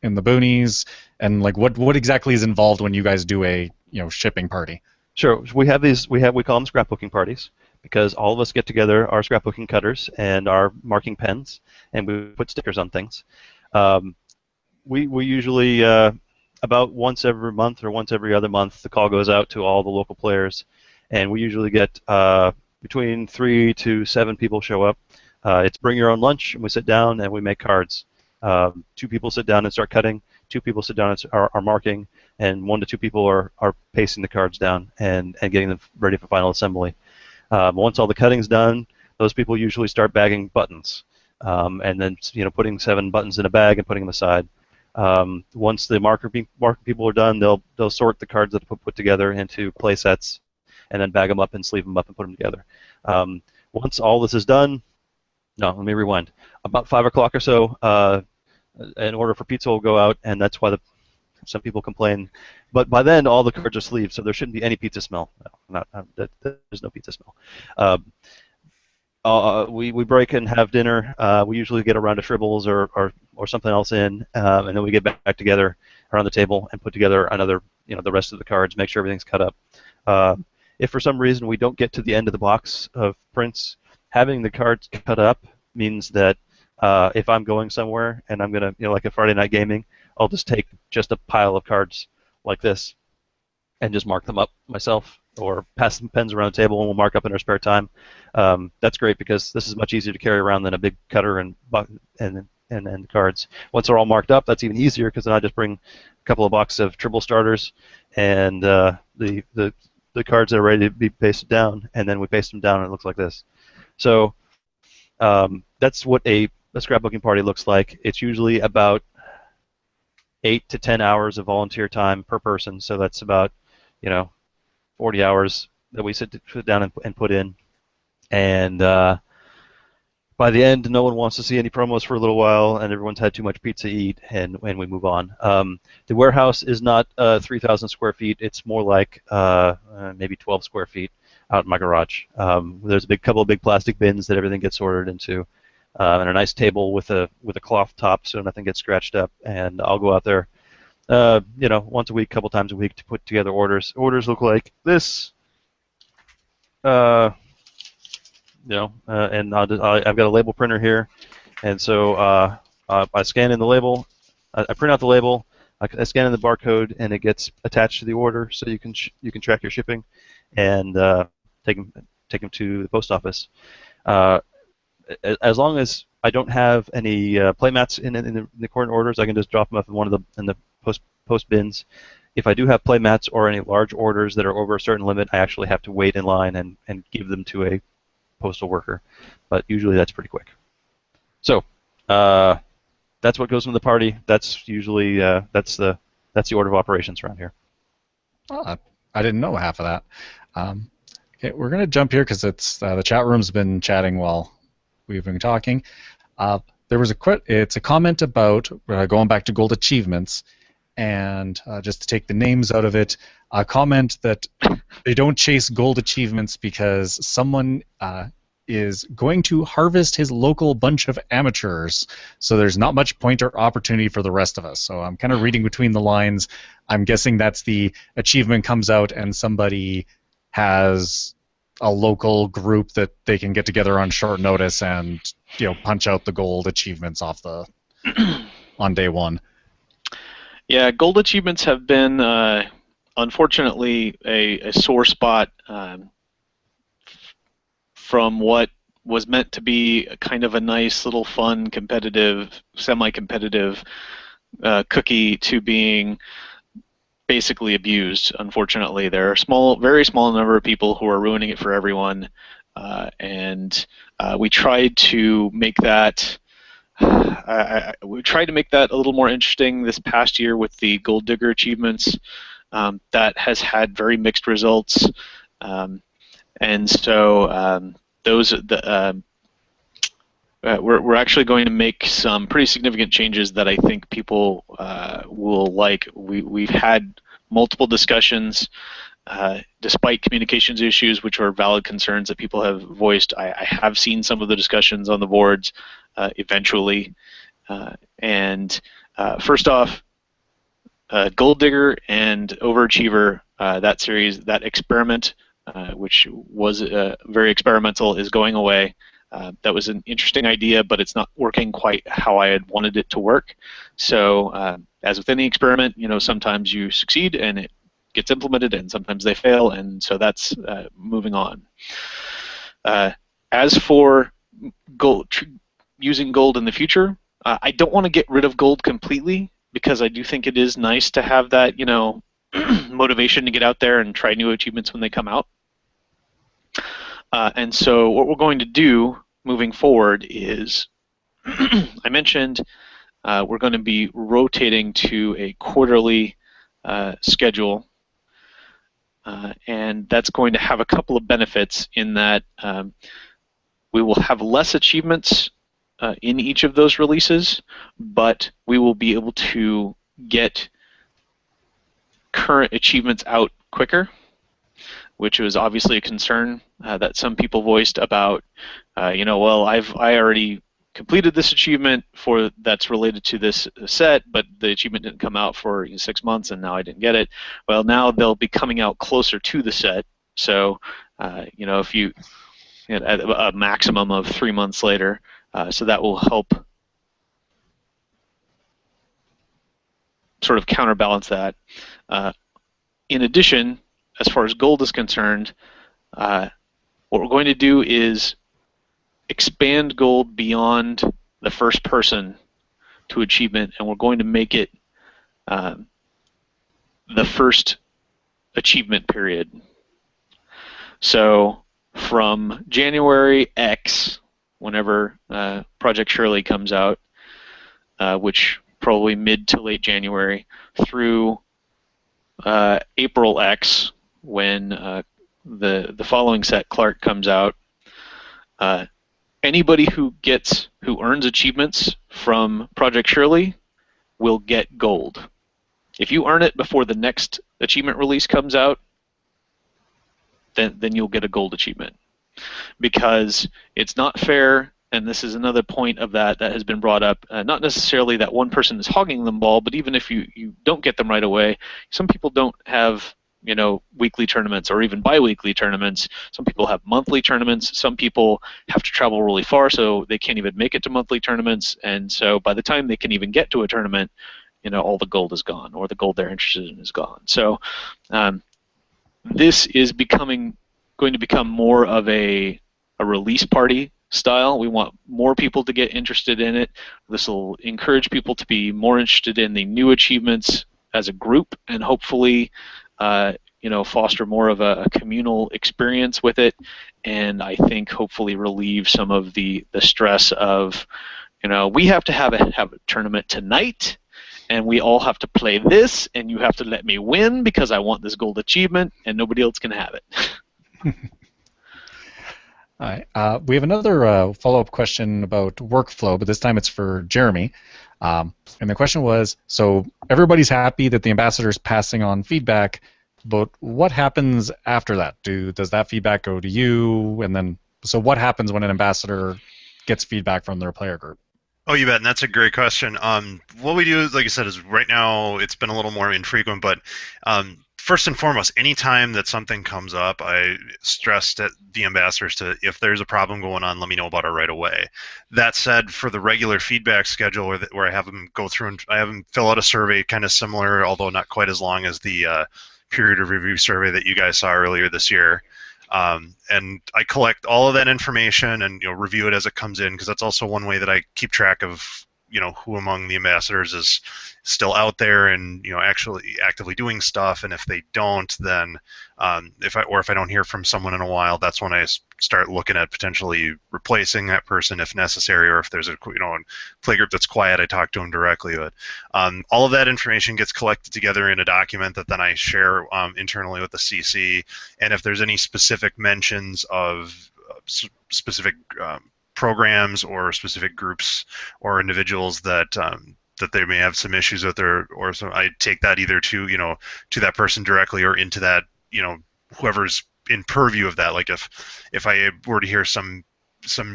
in the boonies, and what exactly is involved when you guys do a shipping party? Sure. We have these. We call them scrapbooking parties because all of us get together, our scrapbooking cutters and our marking pens, and we put stickers on things. We usually about once every month or once every other month, the call goes out to all the local players, and we usually get between 3 to 7 people show up. It's bring your own lunch, and we sit down and we make cards. 2 people sit down and start cutting. 2 people sit down and are marking, and 1 to 2 people are pasting the cards down and getting them ready for final assembly. Once all the cutting's done, those people usually start bagging buttons, and then putting 7 buttons in a bag and putting them aside. Once the marker people are done, they'll sort the cards that are put together into play sets, and then bag them up and sleeve them up and put them together. Once all this is done, no, let me rewind. About 5 o'clock or so, an order for pizza will go out, and that's why some people complain. But by then, all the cards are sleeved, so there shouldn't be any pizza smell. No, there's no pizza smell. We break and have dinner. We usually get a round of Shribbles or something else in, and then we get back together around the table and put together another, the rest of the cards, make sure everything's cut up. If for some reason we don't get to the end of the box of prints, having the cards cut up means that if I'm going somewhere and I'm gonna, like a Friday night gaming, I'll just take just a pile of cards like this and just mark them up myself, or pass some pens around the table and we'll mark up in our spare time. That's great because this is much easier to carry around than a big cutter and cards. Once they're all marked up, that's even easier because then I just bring a couple of boxes of triple starters and the cards that are ready to be pasted down, and then we paste them down and it looks like this. So that's what a scrapbooking party looks like. It's usually about 8 to 10 hours of volunteer time per person, so that's about 40 hours that we sit down and put in. And by the end, no one wants to see any promos for a little while, and everyone's had too much pizza to eat, and we move on. The warehouse is not 3,000 square feet. It's more like maybe 12 square feet out in my garage. There's a couple of big plastic bins that everything gets sorted into. and a nice table with a cloth top so nothing gets scratched up. And I'll go out there, once a week, couple times a week to put together orders. Orders look like this. And I've got a label printer here, and so I scan in the label, I print out the label, I scan in the barcode, and it gets attached to the order, so you can track your shipping, and take them to the post office. As long as I don't have any playmats in the current orders, I can just drop them off in the post bins. If I do have playmats or any large orders that are over a certain limit, I actually have to wait in line and give them to a postal worker, but usually that's pretty quick. So that's what goes from the party. That's usually that's the order of operations around here. Oh, I didn't know half of that. Okay, we're gonna jump here because it's the chat room's been chatting while we've been talking. There was it's a comment about going back to gold achievements, and just to take the names out of it, a comment that they don't chase gold achievements because someone is going to harvest his local bunch of amateurs, so there's not much point or opportunity for the rest of us. So I'm kind of reading between the lines. I'm guessing that's the achievement comes out and somebody has a local group that they can get together on short notice and punch out the gold achievements off the on day one. Yeah, gold achievements have been unfortunately a sore spot from what was meant to be kind of a nice little fun competitive, semi-competitive cookie to being basically abused. Unfortunately, there are very small number of people who are ruining it for everyone, and we tried to make that. We tried to make that a little more interesting this past year with the Gold Digger achievements. That has had very mixed results, and so we're actually going to make some pretty significant changes that I think people will like. We've had multiple discussions, despite communications issues, which are valid concerns that people have voiced. I have seen some of the discussions on the boards eventually. First off, Gold Digger and Overachiever, that series, that experiment, which was very experimental, is going away. That was an interesting idea, but it's not working quite how I had wanted it to work. So as with any experiment, sometimes you succeed and it gets implemented, and sometimes they fail, and so that's moving on. As for using gold in the future, I don't want to get rid of gold completely, because I do think it is nice to have that, motivation to get out there and try new achievements when they come out. And so what we're going to do moving forward is, I mentioned we're going to be rotating to a quarterly schedule, and that's going to have a couple of benefits in that we will have less achievements in each of those releases, but we will be able to get current achievements out quicker, which was obviously a concern that some people voiced about, well, I already completed this achievement that's related to this set, but the achievement didn't come out for 6 months, and now I didn't get it. Well, now they'll be coming out closer to the set, so if you at a maximum of 3 months later, so that will help sort of counterbalance that. In addition, as far as gold is concerned, what we're going to do is expand gold beyond the first person to achievement, and we're going to make it the first achievement period. So from January X, whenever Project Shirley comes out, which probably mid to late January, through April X, when the following set, Clark, comes out, anybody who earns achievements from Project Shirley will get gold. If you earn it before the next achievement release comes out, then you'll get a gold achievement, because it's not fair and this is another point of that has been brought up, not necessarily that one person is hogging the ball, but even if you don't get them right away, some people don't have weekly tournaments or even bi-weekly tournaments. Some people have monthly tournaments. Some people have to travel really far, so they can't even make it to monthly tournaments. And so by the time they can even get to a tournament, all the gold is gone, or the gold they're interested in is gone. So this is going to become more of a release party style. We want more people to get interested in it. This will encourage people to be more interested in the new achievements as a group, and hopefully foster more of a communal experience with it, and I think hopefully relieve some of the stress of, we have to have a tournament tonight, and we all have to play this, and you have to let me win because I want this gold achievement, and nobody else can have it. All right. We have another follow-up question about workflow, but this time it's for Jeremy. And the question was, so everybody's happy that the ambassador's passing on feedback, but what happens after that? Does that feedback go to you? And then, so what happens when an ambassador gets feedback from their player group? Oh, you bet, and that's a great question. What we do, like I said, is right now it's been a little more infrequent, but first and foremost, anytime that something comes up, I stress at the ambassadors to, if there's a problem going on, let me know about it right away. That said, for the regular feedback schedule where I have them go through and I have them fill out a survey, kind of similar, although not quite as long as the period of review survey that you guys saw earlier this year. And I collect all of that information and review it as it comes in, because that's also one way that I keep track of who among the ambassadors is still out there and actually actively doing stuff. And if they don't, then if I don't hear from someone in a while, that's when I start looking at potentially replacing that person if necessary, or if there's a play group that's quiet, I talk to them directly. But all of that information gets collected together in a document that then I share internally with the CC. And if there's any specific mentions of specific programs or specific groups or individuals that that they may have some issues with, or so I take that either to to that person directly or into that whoever's in purview of that. Like if I were to hear some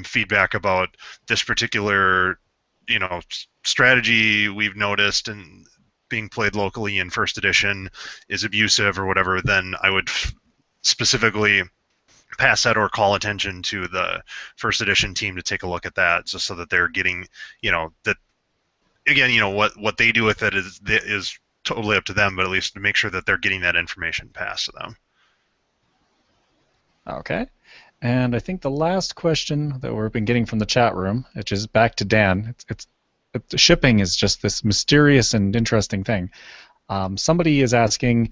feedback about this particular strategy we've noticed and being played locally in first edition is abusive or whatever, then I would specifically pass that or call attention to the first edition team to take a look at that, just so that they're getting that. Again, what they do with it is totally up to them, but at least to make sure that they're getting that information passed to them. Okay. And I think the last question that we've been getting from the chat room, which is back to Dan, it's shipping is just this mysterious and interesting thing. Somebody is asking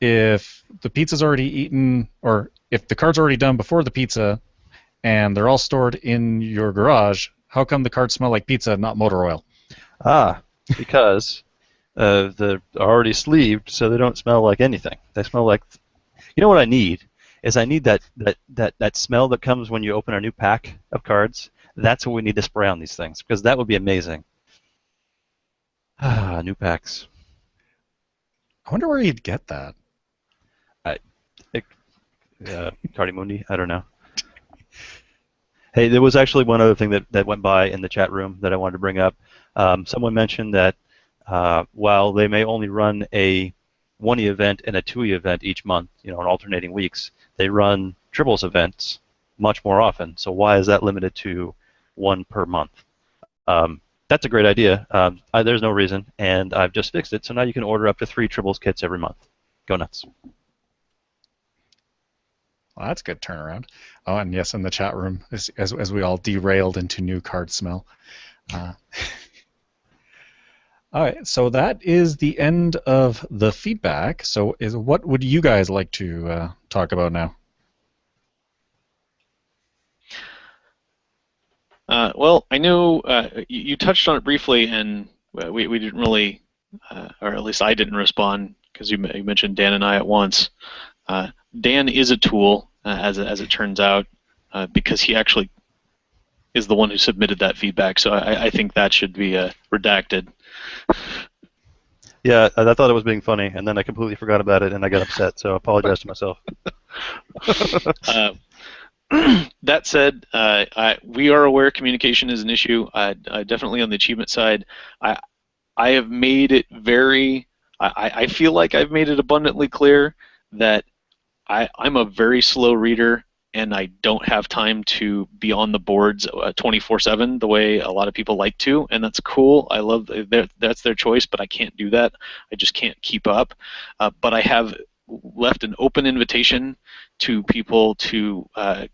if the pizza's already eaten, or if the card's already done before the pizza, and they're all stored in your garage, how come the cards smell like pizza, not motor oil? Because they're already sleeved, so they don't smell like anything. They smell like... what I need is I need that smell that comes when you open a new pack of cards. That's what we need to spray on these things, because that would be amazing. New packs. I wonder where you'd get that. Cardimundi, I don't know. Hey, there was actually one other thing that went by in the chat room that I wanted to bring up. Someone mentioned that while they may only run a 1E event and a 2E event each month, in alternating weeks, they run triples events much more often. So why is that limited to one per month? That's a great idea. There's no reason, and I've just fixed it. So now you can order up to 3 triples kits every month. Go nuts. Well, that's a good turnaround. Oh, and yes, in the chat room, as we all derailed into new card smell. All right, so that is the end of the feedback. So what would you guys like to talk about now? Well, I know you touched on it briefly, and we didn't really, or at least I didn't respond, because you mentioned Dan and I at once. Dan is a tool, as it turns out, because he actually is the one who submitted that feedback. So I think that should be redacted. Yeah, I thought it was being funny, and then I completely forgot about it, and I got upset. So I apologize to myself. That said, we are aware communication is an issue. Definitely on the achievement side, I I have made it very. I feel like I've made it abundantly clear that I'm a very slow reader and I don't have time to be on the boards 24/7 the way a lot of people like to, and that's cool. I love that's their choice, but I can't do that. I just can't keep up. But I have left an open invitation to people to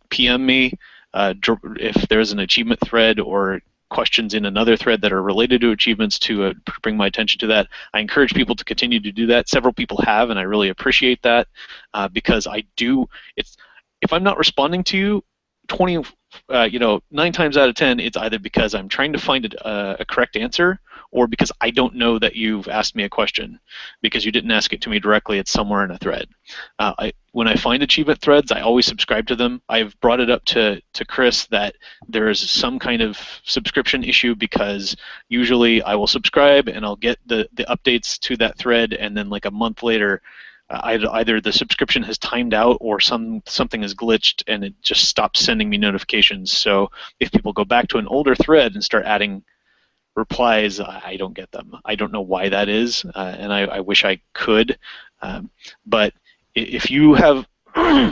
PM me if there's an achievement thread or questions in another thread that are related to achievements to bring my attention to that. I encourage people to continue to do that. Several people have, and I really appreciate that because I do. It's if I'm not responding to you, 20, 9 times out of 10, it's either because I'm trying to find a correct answer or because I don't know that you've asked me a question because you didn't ask it to me directly. It's somewhere in a thread. When I find achievement threads, I always subscribe to them. I've brought it up to Chris that there is some kind of subscription issue because usually I will subscribe and I'll get the updates to that thread, and then like a month later, either the subscription has timed out or something has glitched and it just stops sending me notifications. So if people go back to an older thread and start adding replies, I don't get them. I don't know why that is, and I wish I could. But if you have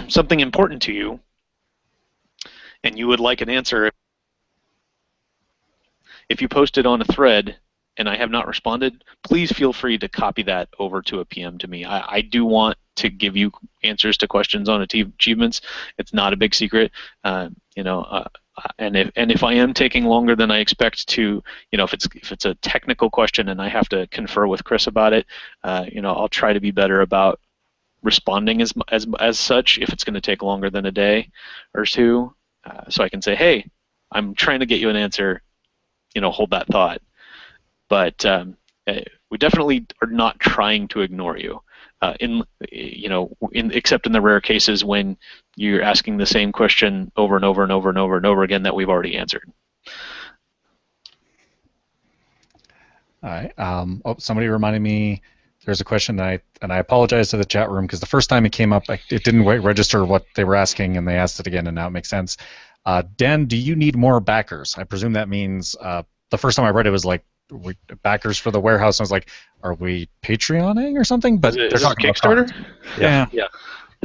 something important to you and you would like an answer, if you post it on a thread and I have not responded, please feel free to copy that over to a PM to me. I do want to give you answers to questions on achievements. It's not a big secret, and if I am taking longer than I expect to, if it's a technical question and I have to confer with Chris about it, I'll try to be better about responding as such if it's going to take longer than a day or two, so I can say, hey, I'm trying to get you an answer. Hold that thought. But we definitely are not trying to ignore you. Except in the rare cases when you're asking the same question over and over and over and over and over again that we've already answered. All right. Somebody reminded me there's a question, and I apologize to the chat room because the first time it came up, it didn't register what they were asking, and they asked it again, and now it makes sense. Dan, do you need more backers? I presume that means the first time I read it was like, backers for the warehouse. I was like, are we Patreoning or something? But they're talking Kickstarter. Yeah.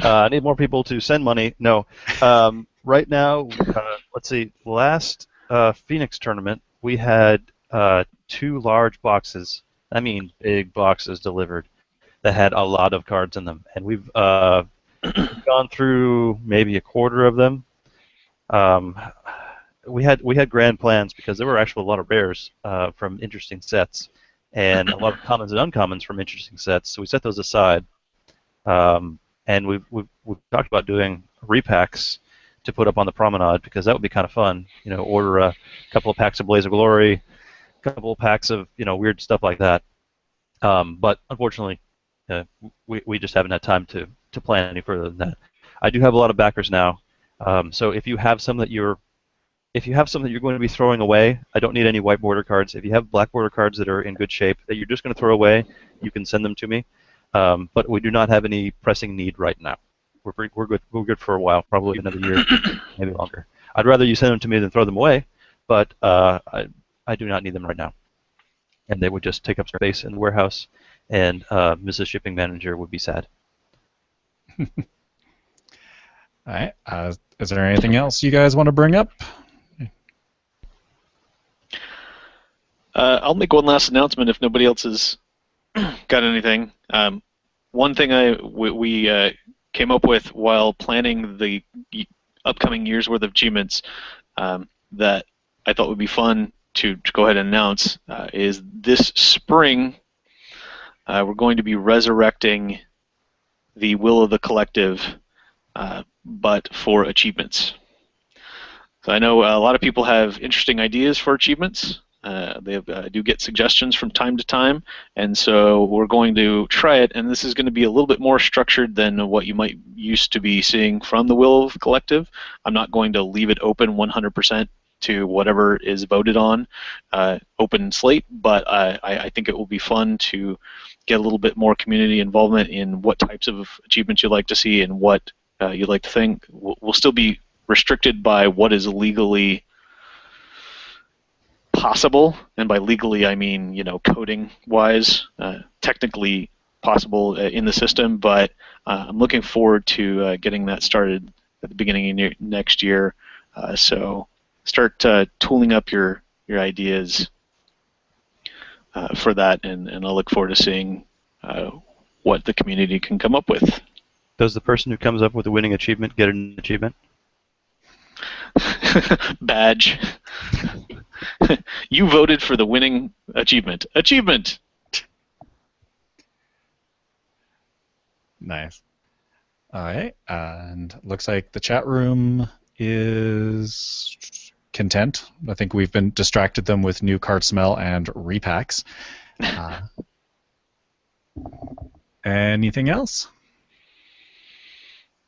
I need more people to send money. No. Right now, let's see. Last Phoenix tournament, we had 2 large boxes. I mean, big boxes delivered that had a lot of cards in them, and we've gone through maybe a quarter of them. We had grand plans because there were actually a lot of rares from interesting sets, and a lot of commons and uncommons from interesting sets. So we set those aside, and we've talked about doing repacks to put up on the promenade because that would be kind of fun. Order a couple of packs of Blaze of Glory, a couple of packs of weird stuff like that. But unfortunately, we just haven't had time to plan any further than that. I do have a lot of backers now, so if you have some that you're going to be throwing away, I don't need any white border cards. If you have black border cards that are in good shape that you're just going to throw away, you can send them to me. But we do not have any pressing need right now. We're good. We're good for a while, probably another year, maybe longer. I'd rather you send them to me than throw them away, but I do not need them right now. And they would just take up space in the warehouse, and Mrs. Shipping Manager would be sad. All right. Is there anything else you guys want to bring up? I'll make one last announcement if nobody else has got anything. One thing we came up with while planning the upcoming year's worth of achievements that I thought would be fun to go ahead and announce is this spring we're going to be resurrecting the Will of the Collective, but for achievements. So I know a lot of people have interesting ideas for achievements. They do get suggestions from time to time, and so we're going to try it, and this is going to be a little bit more structured than what you might used to be seeing from the Will of the Collective. I'm not going to leave it open 100% to whatever is voted on, open slate, but I think it will be fun to get a little bit more community involvement in what types of achievements you'd like to see and what you'd like to think. We'll still be restricted by what is legally possible, and by legally I mean coding wise, technically possible in the system. But I'm looking forward to getting that started at the beginning of next year. So start tooling up your ideas for that, and I'll look forward to seeing what the community can come up with. Does the person who comes up with the winning achievement get an achievement? Badge. You voted for the winning achievement. Achievement! Nice. All right, and looks like the chat room is content. I think we've been distracted them with new card smell and repacks. Anything else?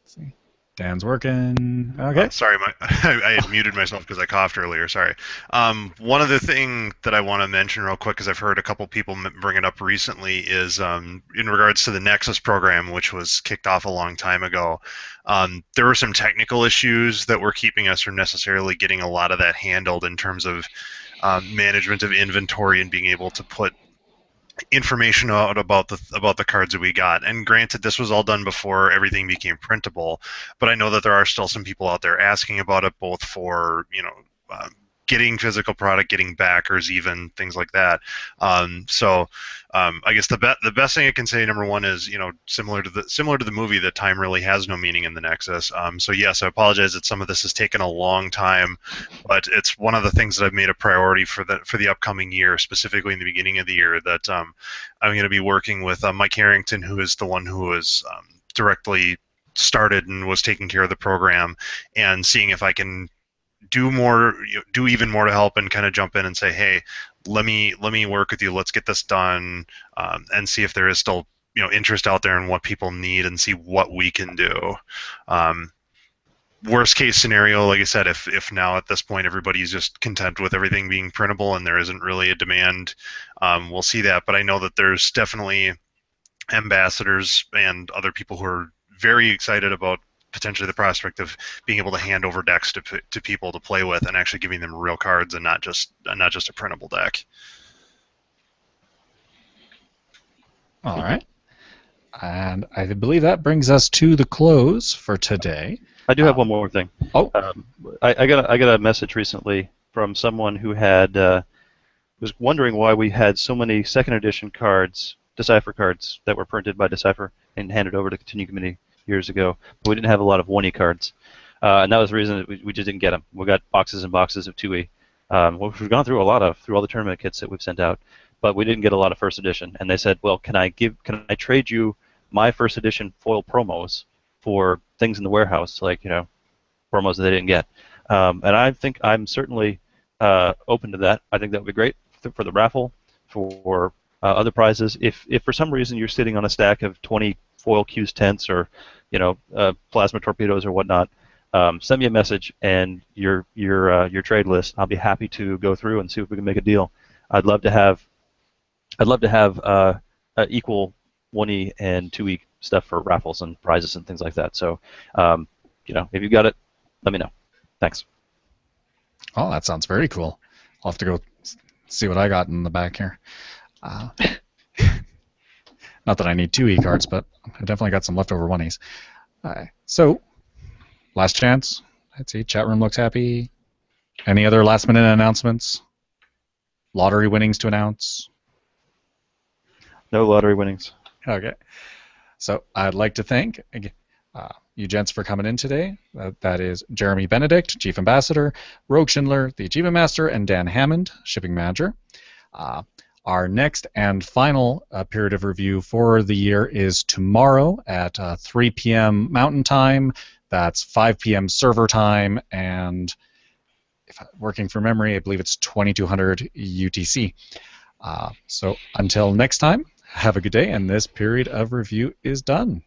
Let's see. Dan's working. Okay. Sorry, I had muted myself because I coughed earlier. Sorry. One other thing that I want to mention real quick, because I've heard a couple people bring it up recently, is in regards to the Nexus program, which was kicked off a long time ago. There were some technical issues that were keeping us from necessarily getting a lot of that handled in terms of management of inventory and being able to put information out about the cards that we got. And granted, this was all done before everything became printable, but I know that there are still some people out there asking about it, both for getting physical product, getting backers, even things like that. So I guess the best thing I can say, number one, is similar to the movie, that time really has no meaning in the Nexus. So yes, I apologize that some of this has taken a long time, but it's one of the things that I've made a priority for the upcoming year, specifically in the beginning of the year, that I'm going to be working with Mike Harrington, who is the one who was directly started and was taking care of the program, and seeing if I can do even more to help and kind of jump in and say, hey, let me work with you, let's get this done, and see if there is still interest out there in what people need, and see what we can do. Worst case scenario, like I said, if now at this point everybody's just content with everything being printable and there isn't really a demand, we'll see that. But I know that there's definitely ambassadors and other people who are very excited about potentially the prospect of being able to hand over decks to people to play with, and actually giving them real cards and not just a printable deck. All right. And I believe that brings us to the close for today. I do have one more thing. Oh. I got a message recently from someone who had was wondering why we had so many second edition cards, Decipher cards, that were printed by Decipher and handed over to Continue Committee years ago, but we didn't have a lot of 1E cards, and that was the reason that we just didn't get them. We got boxes and boxes of 2E. We've gone through all the tournament kits that we've sent out, but we didn't get a lot of first edition. And they said, well, can I trade you my first edition foil promos for things in the warehouse, like promos that they didn't get? And I think I'm certainly open to that. I think that would be great for the raffle, for other prizes. If for some reason you're sitting on a stack of 20 foil Q's tents, or plasma torpedoes or whatnot, send me a message and your trade list. I'll be happy to go through and see if we can make a deal. I'd love to have equal 1E and 2E stuff for raffles and prizes and things like that. So if you got it, let me know. Thanks. Oh, that sounds very cool. I'll have to go see what I got in the back here. Not that I need 2E cards, but I definitely got some leftover 1Es. So, last chance. Let's see. Chat room looks happy. Any other last-minute announcements? Lottery winnings to announce? No lottery winnings. Okay. So, I'd like to thank you gents for coming in today. That is Jeremy Benedict, Chief Ambassador, Rogue Schindler, the Achievement Master, and Dan Hammond, Shipping Manager. Our next and final period of review for the year is tomorrow at 3 p.m. Mountain Time. That's 5 p.m. server time, and if I'm working from memory, I believe it's 2200 UTC. So until next time, have a good day, and this period of review is done.